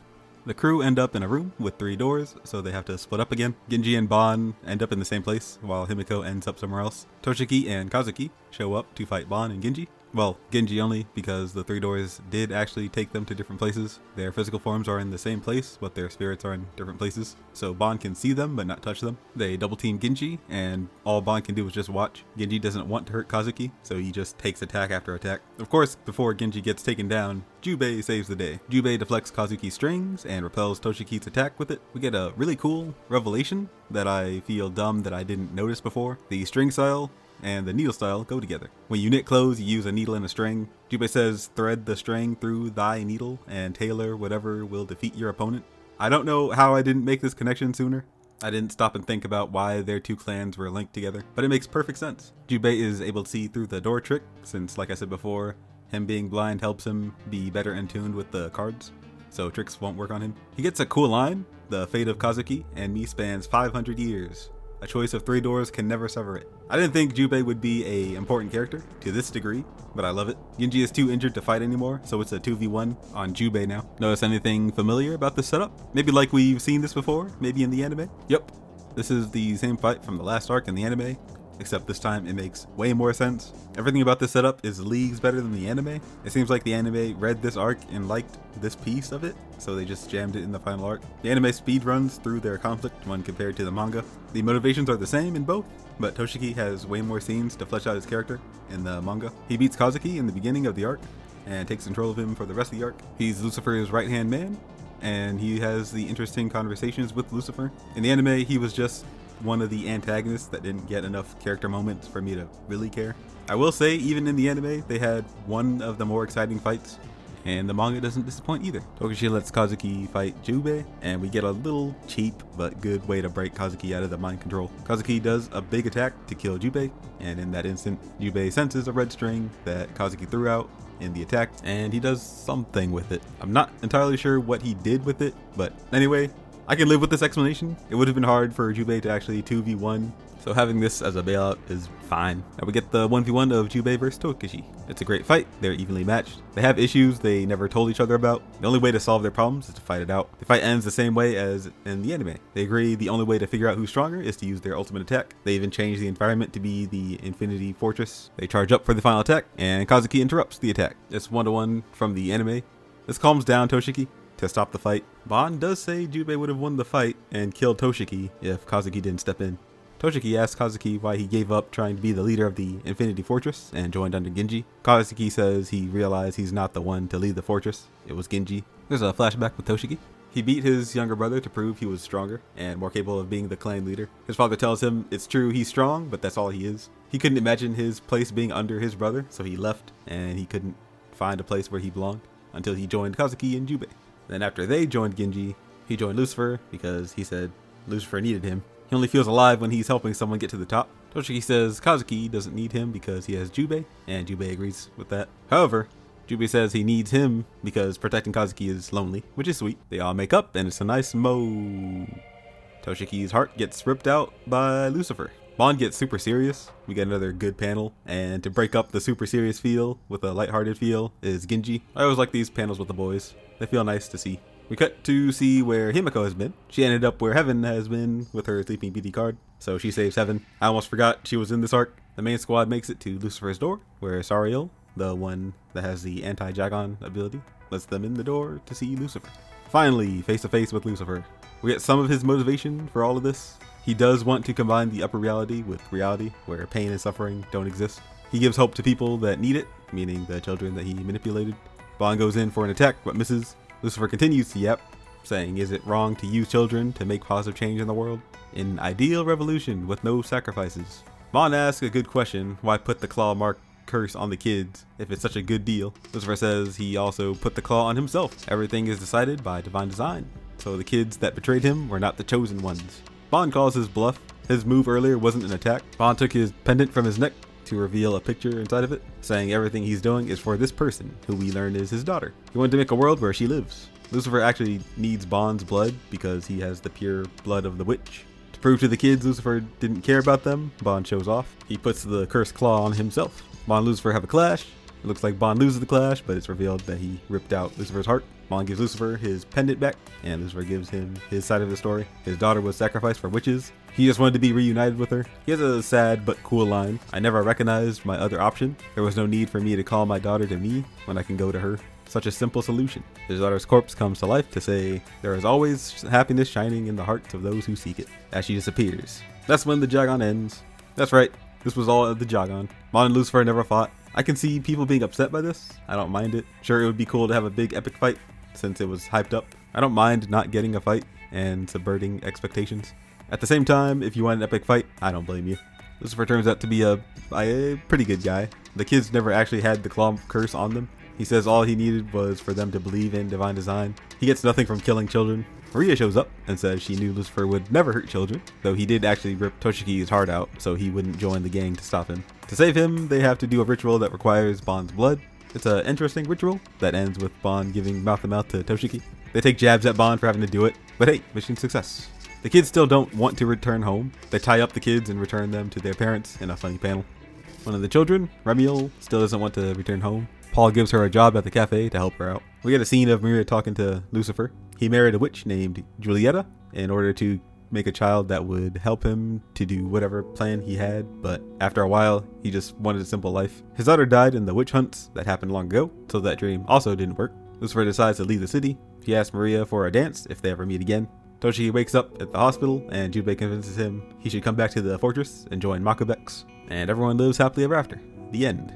The crew end up in a room with 3 doors, so they have to split up again. Genji and Ban end up in the same place, while Himiko ends up somewhere else. Toshiki and Kazuki show up to fight Ban and Genji. Well, Genji only, because the 3 doors did actually take them to different places. Their physical forms are in the same place, but their spirits are in different places. So Ban can see them, but not touch them. They double team Genji, and all Ban can do is just watch. Genji doesn't want to hurt Kazuki, so he just takes attack after attack. Of course, before Genji gets taken down, Jubei saves the day. Jubei deflects Kazuki's strings and repels Toshiki's attack with it. We get a really cool revelation that I feel dumb that I didn't notice before. The string style and the needle style go together. When you knit clothes, you use a needle and a string. Jubei says, thread the string through thy needle and tailor whatever will defeat your opponent. I don't know how I didn't make this connection sooner. I didn't stop and think about why their 2 clans were linked together, but it makes perfect sense. Jubei is able to see through the door trick, since like I said before, him being blind helps him be better in tune with the cards, so tricks won't work on him. He gets a cool line, the fate of Kazuki and me spans 500 years. A choice of 3 doors can never sever it. I didn't think Jubei would be a important character to this degree, but I love it. Genji is too injured to fight anymore, so it's a 2v1 on Jubei now. Notice anything familiar about this setup? Maybe like we've seen this before, maybe in the anime? Yep, this is the same fight from the last arc in the anime. except this time it makes way more sense. Everything about this setup is leagues better than the anime. It seems like the anime read this arc and liked this piece of it, so they just jammed it in the final arc. The anime speed runs through their conflict when compared to the manga. The motivations are the same in both, but Toshiki has way more scenes to flesh out his character in the manga. He beats Kazuki in the beginning of the arc and takes control of him for the rest of the arc. He's Lucifer's right-hand man, and he has the interesting conversations with Lucifer. In the anime, he was just one of the antagonists that didn't get enough character moments for me to really care. I will say, even in the anime, they had one of the more exciting fights, and the manga doesn't disappoint either. Tokishi lets Kazuki fight Jubei, and we get a little cheap but good way to break Kazuki out of the mind control. Kazuki does a big attack to kill Jubei, and in that instant, Jubei senses a red string that Kazuki threw out in the attack, and he does something with it. I'm not entirely sure what he did with it, but anyway, I can live with this explanation. It would have been hard for Jubei to actually 2v1, so having this as a bailout is fine. Now we get the 1v1 of Jubei versus Tokishi. It's a great fight. They're evenly matched. They have issues they never told each other about. The only way to solve their problems is to fight it out. The fight ends the same way as in the anime. They agree the only way to figure out who's stronger is to use their ultimate attack. They even change the environment to be the Infinity Fortress. They charge up for the final attack, and Kazuki interrupts the attack. It's 1-1 from the anime. This calms down Toshiki to stop the fight. Ban does say Jubei would have won the fight and killed Toshiki if Kazuki didn't step in. Toshiki asks Kazuki why he gave up trying to be the leader of the Infinity Fortress and joined under Genji. Kazuki says he realized he's not the one to lead the fortress. It was Genji. There's a flashback with Toshiki. He beat his younger brother to prove he was stronger and more capable of being the clan leader. His father tells him it's true he's strong, but that's all he is. He couldn't imagine his place being under his brother, so he left, and he couldn't find a place where he belonged until he joined Kazuki and Jubei. Then after they joined Genji, he joined Lucifer because he said Lucifer needed him. He only feels alive when he's helping someone get to the top. Toshiki says Kazuki doesn't need him because he has Jubei, and Jubei agrees with that. However, Jubei says he needs him because protecting Kazuki is lonely, which is sweet. They all make up, and it's a nice mo. Toshiki's heart gets ripped out by Lucifer. Bond gets super serious. We get another good panel, and to break up the super serious feel with a lighthearted feel is Genji. I always like these panels with the boys. They feel nice to see. We cut to see where Himiko has been. She ended up where Heaven has been with her Sleeping Beauty card, so she saves Heaven. I almost forgot she was in this arc. The main squad makes it to Lucifer's door, where Sariel, the one that has the anti-Jagon ability, lets them in the door to see Lucifer. Finally, face to face with Lucifer. We get some of his motivation for all of this. He does want to combine the upper reality with reality, where pain and suffering don't exist. He gives hope to people that need it, meaning the children that he manipulated. Bond goes in for an attack, but misses. Lucifer continues to yap, saying, is it wrong to use children to make positive change in the world? An ideal revolution with no sacrifices. Bond asks a good question, why put the claw mark curse on the kids if it's such a good deal? Lucifer says he also put the claw on himself. Everything is decided by divine design, so the kids that betrayed him were not the chosen ones. Bond calls his bluff. His move earlier wasn't an attack. Bond took his pendant from his neck to reveal a picture inside of it, saying everything he's doing is for this person, who we learn is his daughter. He wanted to make a world where she lives. Lucifer actually needs Bond's blood because he has the pure blood of the witch. To prove to the kids Lucifer didn't care about them, Bond shows off. He puts the cursed claw on himself. Bond and Lucifer have a clash. It looks like Bond loses the clash, but it's revealed that he ripped out Lucifer's heart. Bond gives Lucifer his pendant back, and Lucifer gives him his side of the story. His daughter was sacrificed for witches. He just wanted to be reunited with her. He has a sad but cool line. I never recognized my other option. There was no need for me to call my daughter to me when I can go to her. Such a simple solution. His daughter's corpse comes to life to say, there is always happiness shining in the hearts of those who seek it, as she disappears. That's when the Jagon ends. That's right, this was all of the Jagon. Bond and Lucifer never fought. I can see people being upset by this. I don't mind it. Sure, it would be cool to have a big epic fight since it was hyped up. I don't mind not getting a fight and subverting expectations. At the same time, if you want an epic fight, I don't blame you. Lucifer turns out to be a pretty good guy. The kids never actually had the claw curse on them. He says all he needed was for them to believe in divine design. He gets nothing from killing children. Maria shows up and says she knew Lucifer would never hurt children, though he did actually rip Toshiki's heart out so he wouldn't join the gang to stop him. To save him, they have to do a ritual that requires Bond's blood. It's an interesting ritual that ends with Bond giving mouth-to-mouth to Toshiki. They take jabs at Bond for having to do it, but hey, mission success. The kids still don't want to return home. They tie up the kids and return them to their parents in a funny panel. One of the children, Remiel, still doesn't want to return home. Paul gives her a job at the cafe to help her out. We get a scene of Maria talking to Lucifer. He married a witch named Julieta in order to make a child that would help him to do whatever plan he had, but after a while, he just wanted a simple life. His daughter died in the witch hunts that happened long ago, so that dream also didn't work. Lucifer decides to leave the city. He asks Maria for a dance if they ever meet again. Toshi wakes up at the hospital, and Jubei convinces him he should come back to the fortress and join Makabeks, and everyone lives happily ever after. The end.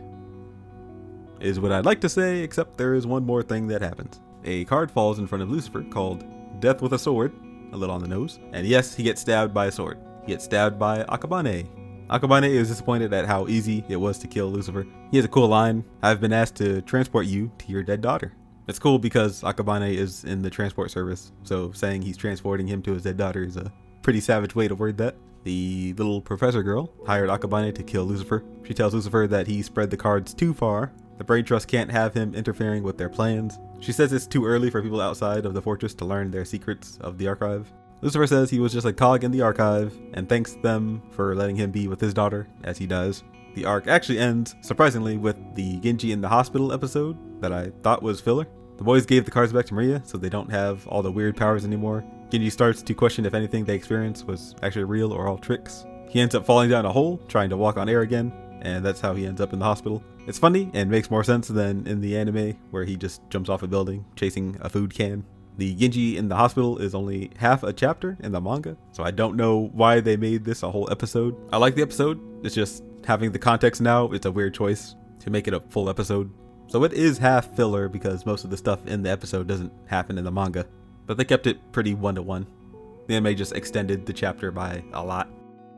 Is what I'd like to say, except there is one more thing that happens. A card falls in front of Lucifer called Death with a Sword, a little on the nose, and yes, he gets stabbed by a sword. He gets stabbed by Akabane. Akabane is disappointed at how easy it was to kill Lucifer. He has a cool line, "I've been asked to transport you to your dead daughter." It's cool because Akabane is in the transport service, so saying he's transporting him to his dead daughter is a pretty savage way to word that. The little professor girl hired Akabane to kill Lucifer. She tells Lucifer that he spread the cards too far. The Brain Trust can't have him interfering with their plans. She says it's too early for people outside of the fortress to learn their secrets of the archive. Lucifer says he was just a cog in the archive and thanks them for letting him be with his daughter, as he does. The arc actually ends, surprisingly, with the Genji in the hospital episode that I thought was filler. The boys gave the cards back to Maria, so they don't have all the weird powers anymore. Genji starts to question if anything they experienced was actually real or all tricks. He ends up falling down a hole, trying to walk on air again, and that's how he ends up in the hospital. It's funny and makes more sense than in the anime, where he just jumps off a building, chasing a food can. The Genji in the hospital is only half a chapter in the manga, so I don't know why they made this a whole episode. I like the episode, it's just having the context now, it's a weird choice to make it a full episode. So it is half filler because most of the stuff in the episode doesn't happen in the manga, but they kept it pretty one-to-one. The anime just extended the chapter by a lot.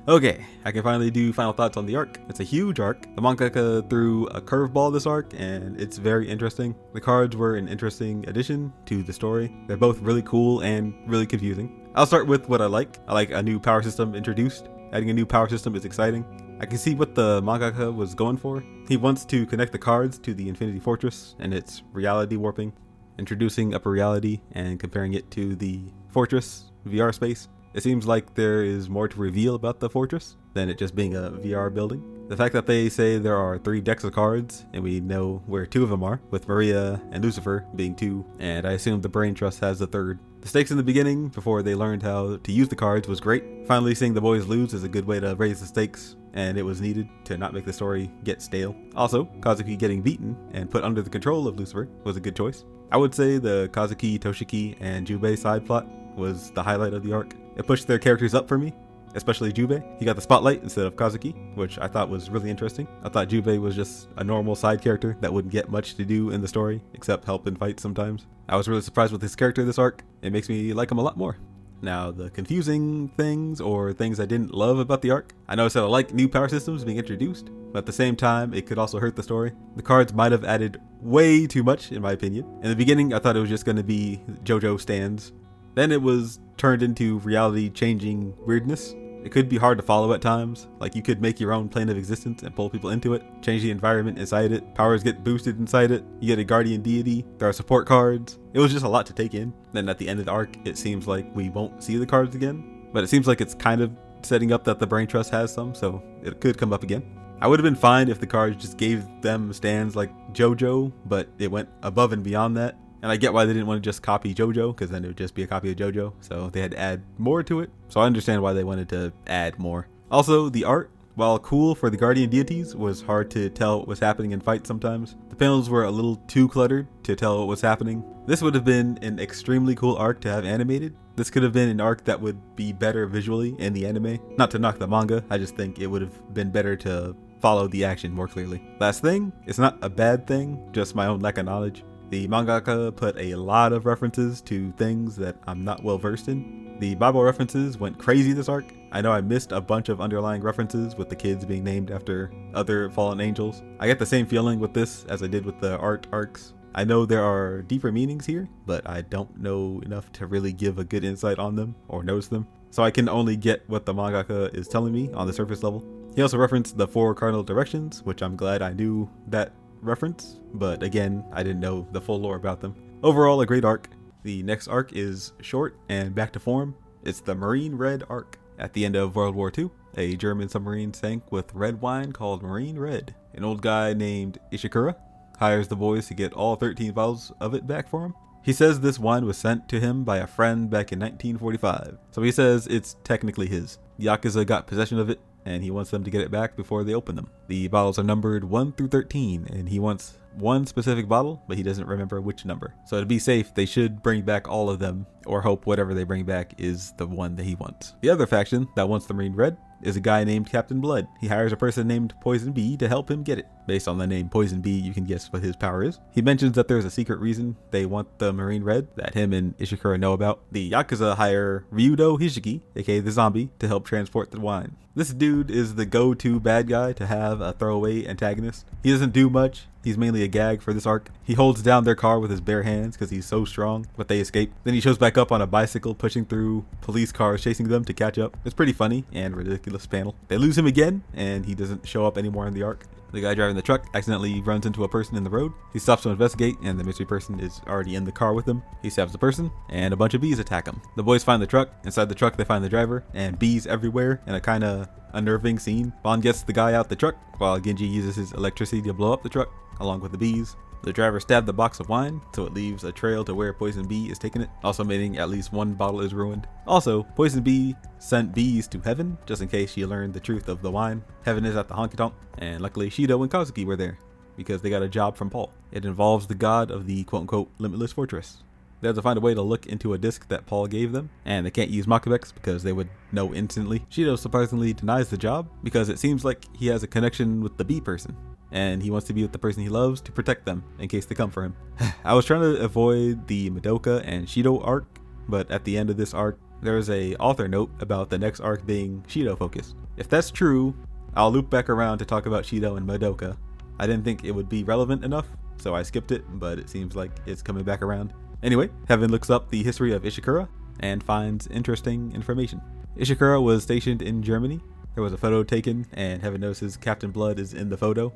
Okay, I can finally do final thoughts on the arc. It's a huge arc. The mangaka threw a curveball this arc, and it's very interesting. The cards were an interesting addition to the story. They're both really cool and really confusing. I'll start with what I like. I like a new power system introduced. Adding a new power system is exciting. I can see what the mangaka was going for. He wants to connect the cards to the Infinity Fortress and its reality warping, introducing upper reality and comparing it to the Fortress VR space. It seems like there is more to reveal about the fortress than it just being a VR building. The fact that they say there are 3 decks of cards and we know where 2 of them are, with Maria and Lucifer being 2, and I assume the Brain Trust has the 3rd. The stakes in the beginning, before they learned how to use the cards, was great. Finally seeing the boys lose is a good way to raise the stakes, and it was needed to not make the story get stale. Also, Kazuki getting beaten and put under the control of Lucifer was a good choice. I would say the Kazuki, Toshiki, and Jubei side plot was the highlight of the arc. It pushed their characters up for me, especially Jubei. He got the spotlight instead of Kazuki, which I thought was really interesting. I thought Jubei was just a normal side character that wouldn't get much to do in the story, except help in fights sometimes. I was really surprised with his character this arc. It makes me like him a lot more. Now, the confusing things or things I didn't love about the arc. I noticed that I like new power systems being introduced, but at the same time, it could also hurt the story. The cards might have added way too much, in my opinion. In the beginning, I thought it was just going to be JoJo stands. Then it was turned into reality-changing weirdness. It could be hard to follow at times. Like, you could make your own plane of existence and pull people into it, change the environment inside it, powers get boosted inside it, you get a guardian deity, there are support cards. It was just a lot to take in. Then at the end of the arc, it seems like we won't see the cards again, but it seems like it's kind of setting up that the Brain Trust has some, so it could come up again. I would have been fine if the cards just gave them stands like JoJo, but it went above and beyond that. And I get why they didn't want to just copy JoJo, because then it would just be a copy of JoJo, so they had to add more to it. So I understand why they wanted to add more. Also, the art, while cool for the guardian deities, was hard to tell what was happening in fights sometimes. The panels were a little too cluttered to tell what was happening. This would have been an extremely cool arc to have animated. This could have been an arc that would be better visually in the anime. Not to knock the manga, I just think it would have been better to follow the action more clearly. Last thing, it's not a bad thing, just my own lack of knowledge. The mangaka put a lot of references to things that I'm not well versed in. The Bible references went crazy this arc. I know I missed a bunch of underlying references with the kids being named after other fallen angels. I get the same feeling with this as I did with the art arcs. I know there are deeper meanings here, but I don't know enough to really give a good insight on them or notice them. So I can only get what the mangaka is telling me on the surface level. He also referenced the 4 cardinal directions, which I'm glad I knew that reference, but again, I didn't know the full lore about them. Overall, a great arc. The next arc is short and back to form. It's the Marine Red arc. At the end of World War II, a German submarine sank with red wine called Marine Red. An old guy named Ishikura hires the boys to get all 13 bottles of it back for him. He says this wine was sent to him by a friend back in 1945. So he says it's technically his. The Yakuza got possession of it, and he wants them to get it back before they open them. The bottles are numbered 1 through 13, and he wants one specific bottle, but he doesn't remember which number. So to be safe, they should bring back all of them, or hope whatever they bring back is the one that he wants. The other faction that wants the Marine Red is a guy named Captain Blood. He hires a person named Poison Bee to help him get it. Based on the name Poison Bee, you can guess what his power is. He mentions that there's a secret reason they want the Marine Red that him and Ishikura know about. The Yakuza hire Ryudo Hishiki, aka the zombie, to help transport the wine. This dude is the go-to bad guy to have a throwaway antagonist. He doesn't do much. He's mainly a gag for this arc. He holds down their car with his bare hands because he's so strong, but they escape. Then he shows back up on a bicycle pushing through police cars chasing them to catch up. It's pretty funny and ridiculous panel. They lose him again and he doesn't show up anymore in the arc. The guy driving the truck accidentally runs into a person in the road. He stops to investigate and the mystery person is already in the car with him. He stabs the person and a bunch of bees attack him. The boys find the truck. Inside the truck they find the driver and bees everywhere in a kind of unnerving scene. Bond gets the guy out the truck while Genji uses his electricity to blow up the truck along with the bees. The driver stabbed the box of wine, so it leaves a trail to where Poison Bee is taking it, also meaning at least one bottle is ruined. Also, Poison Bee sent bees to heaven, just in case she learned the truth of the wine. Heaven is at the honky tonk, and luckily Shido and Kazuki were there, because they got a job from Paul. It involves the god of the quote-unquote Limitless Fortress. They have to find a way to look into a disc that Paul gave them, and they can't use Makabex because they would know instantly. Shido surprisingly denies the job, because it seems like he has a connection with the bee person, and he wants to be with the person he loves to protect them in case they come for him. I was trying to avoid the Madoka and Shido arc, but at the end of this arc, there is a author note about the next arc being Shido focused. If that's true, I'll loop back around to talk about Shido and Madoka. I didn't think it would be relevant enough, so I skipped it, but it seems like it's coming back around. Anyway, Heaven looks up the history of Ishikura and finds interesting information. Ishikura was stationed in Germany. There was a photo taken, and Heaven notices Captain Blood is in the photo.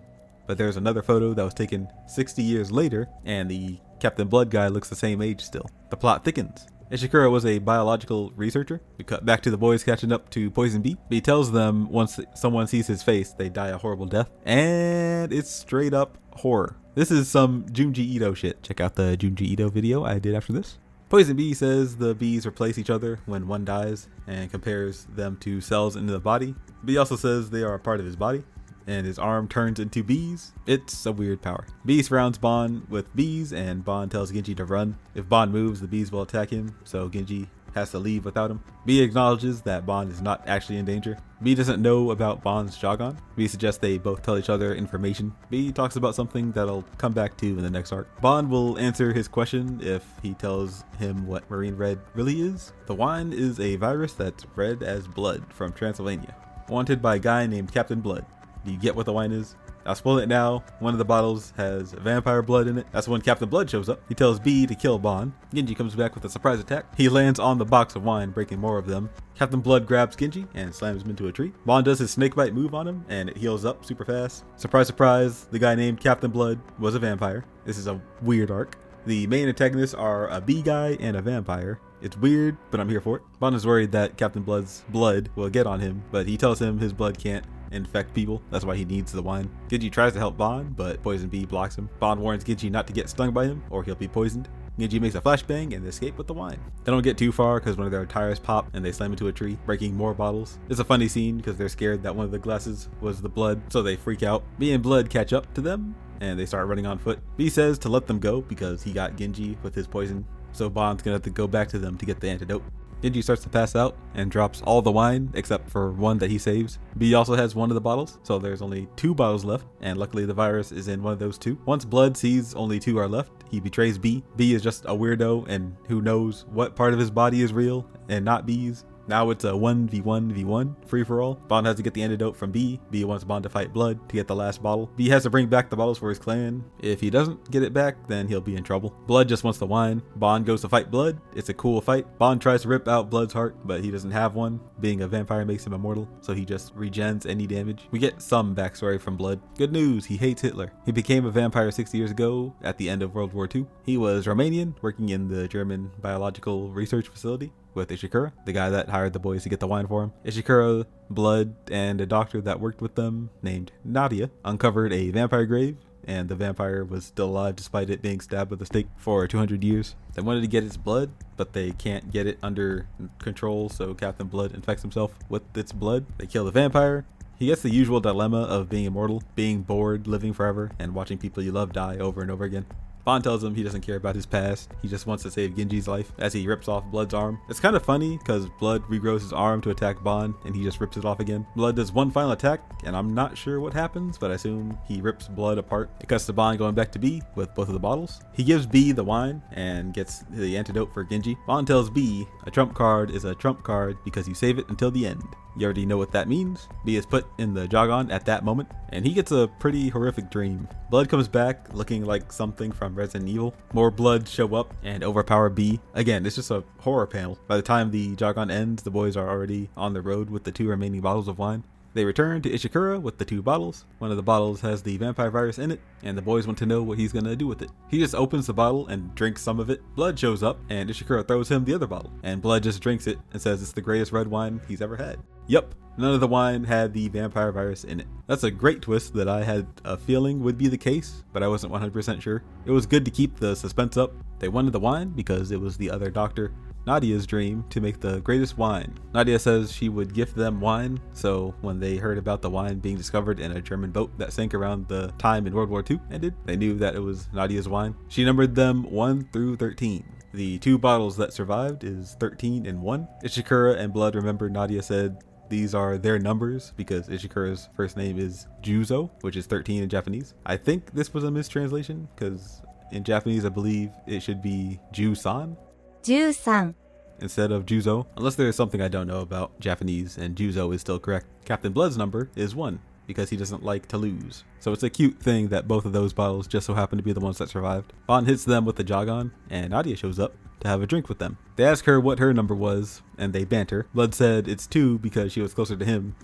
But there's another photo that was taken 60 years later, and the Captain Blood guy looks the same age still. The plot thickens. Ishikura was a biological researcher. We cut back to the boys catching up to Poison Bee. He tells them once someone sees his face, they die a horrible death. And it's straight up horror. This is some Junji Ito shit. Check out the Junji Ito video I did after this. Poison Bee says the bees replace each other when one dies and compares them to cells in the body. Bee also says they are a part of his body, and his arm turns into bees. It's a weird power. Bee surrounds Bond with bees, and Bond tells Genji to run. If Bond moves, the bees will attack him, so Genji has to leave without him. Bee acknowledges that Bond is not actually in danger. Bee doesn't know about Bond's Jogon. Bee suggests they both tell each other information. Bee talks about something that'll come back to in the next arc. Bond will answer his question if he tells him what Marine Red really is. The wine is a virus that's red as blood from Transylvania, wanted by a guy named Captain Blood. Do you get what the wine is? I'll spoil it now. One of the bottles has vampire blood in it. That's when Captain Blood shows up. He tells Bee to kill Bond. Genji comes back with a surprise attack. He lands on the box of wine, breaking more of them. Captain Blood grabs Genji and slams him into a tree. Bond does his snakebite move on him and it heals up super fast. Surprise, surprise, the guy named Captain Blood was a vampire. This is a weird arc. The main antagonists are a bee guy and a vampire. It's weird, but I'm here for it. Bond is worried that Captain Blood's blood will get on him, but he tells him his blood can't infect people. That's why he needs the wine. Genji tries to help Bond, but Poison Bee blocks him. Bond warns Genji not to get stung by him or he'll be poisoned. Genji makes a flashbang and they escape with the wine. They don't get too far because one of their tires pop and they slam into a tree, breaking more bottles. It's a funny scene because they're scared that one of the glasses was the blood, so they freak out. Bee and Blood catch up to them and they start running on foot. Bee says to let them go because he got Genji with his poison, so Bond's gonna have to go back to them to get the antidote. Genji starts to pass out and drops all the wine except for one that he saves. Bee also has one of the bottles, so there's only 2 bottles left, and luckily the virus is in one of those 2. Once Blood sees only 2 are left, he betrays Bee. Bee is just a weirdo and who knows what part of his body is real and not Bee's. Now it's a 1v1v1 free-for-all. Bond has to get the antidote from Bee. Bee wants Bond to fight Blood to get the last bottle. Bee has to bring back the bottles for his clan. If he doesn't get it back, then he'll be in trouble. Blood just wants the wine. Bond goes to fight Blood. It's a cool fight. Bond tries to rip out Blood's heart, but he doesn't have one. Being a vampire makes him immortal, so he just regens any damage. We get some backstory from Blood. Good news, he hates Hitler. He became a vampire 60 years ago at the end of World War II. He was Romanian, working in the German biological research facility with Ishikura, the guy that hired the boys to get the wine for him. Ishikura, Blood, and a doctor that worked with them named Nadia uncovered a vampire grave and the vampire was still alive despite it being stabbed with a stake for 200 years. They wanted to get its blood, but they can't get it under control, so Captain Blood infects himself with its blood. They kill the vampire. He gets the usual dilemma of being immortal, being bored, living forever, and watching people you love die over and over again. Bond tells him he doesn't care about his past, he just wants to save Genji's life as he rips off Blood's arm. It's kind of funny because Blood regrows his arm to attack Bond and he just rips it off again. Blood does one final attack and I'm not sure what happens, but I assume he rips Blood apart. It cuts to Bond going back to B with both of the bottles. He gives B the wine and gets the antidote for Genji. Bond tells B a trump card is a trump card because you save it until the end. You already know what that means. B is put in the Jogon at that moment, and he gets a pretty horrific dream. Blood comes back looking like something from Resident Evil. More blood show up and overpower B. Again, it's just a horror panel. By the time the Jogon ends, the boys are already on the road with the 2 remaining bottles of wine. They return to Ishikura with the 2 bottles. One of the bottles has the vampire virus in it, and the boys want to know what he's gonna do with it. He just opens the bottle and drinks some of it. Blood shows up, and Ishikura throws him the other bottle, and Blood just drinks it and says it's the greatest red wine he's ever had. Yup, none of the wine had the vampire virus in it. That's a great twist that I had a feeling would be the case, but I wasn't 100% sure. It was good to keep the suspense up. They wanted the wine because it was the other doctor, Nadia's dream, to make the greatest wine. Nadia says she would gift them wine, so when they heard about the wine being discovered in a German boat that sank around the time in World War II ended, they knew that it was Nadia's wine. She numbered them 1 through 13. The 2 bottles that survived is 13 and 1. Ishikura and Blood remember Nadia said these are their numbers because Ishikura's first name is Juzo, which is 13 in Japanese. I think this was a mistranslation because in Japanese I believe it should be Ju-san 13 instead of Juzo, unless there's something I don't know about Japanese and Juzo is still correct. Captain Blood's number is 1 because he doesn't like to lose. So it's a cute thing that both of those bottles just so happen to be the ones that survived. Bond hits them with the Jogon and Nadia shows up to have a drink with them. They ask her what her number was and they banter. Blood said it's 2 because she was closer to him,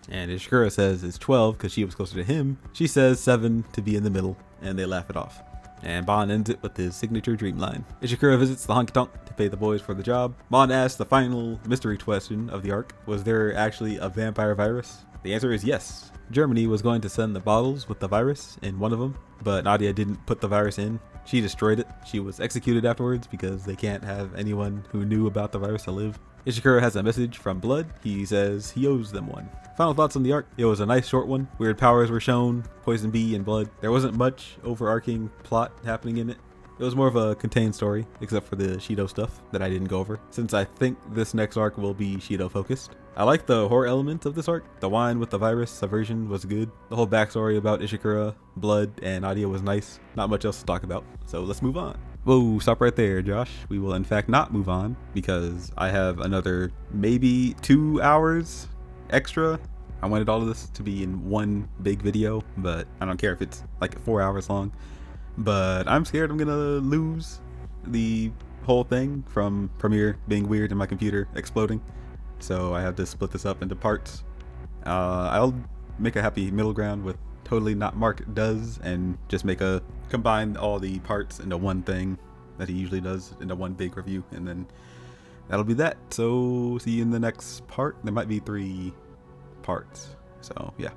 and Ishikura says it's 12 because she was closer to him. She says 7 to be in the middle, and they laugh it off. And Bond ends it with his signature dream line. Ishikura visits the honky tonk to pay the boys for the job. Bond asks the final mystery question of the arc. Was there actually a vampire virus? The answer is yes. Germany was going to send the bottles with the virus in one of them, but Nadia didn't put the virus in. She destroyed it. She was executed afterwards because they can't have anyone who knew about the virus to live. Ishikura has a message from Blood. He says he owes them one. Final thoughts on the arc. It was a nice short one. Weird powers were shown, Poison Bee and Blood. There wasn't much overarching plot happening in it. It was more of a contained story, except for the Shido stuff that I didn't go over, since I think this next arc will be Shido focused. I like the horror element of this arc. The wine with the virus subversion was good. The whole backstory about Ishikura, Blood, and Nadia was nice. Not much else to talk about, so let's move on. Whoa, stop right there, Josh. We will in fact not move on because I have another maybe 2 hours extra. I wanted all of this to be in one big video, but I don't care if it's like 4 hours long. But I'm scared I'm gonna lose the whole thing from Premiere being weird and my computer exploding. So I have to split this up into parts. I'll make a happy middle ground with Totally Not Mark does and just combine all the parts into one thing that he usually does into one big review, and then that'll be that. So see you in the next part. There might be 3 parts. So yeah.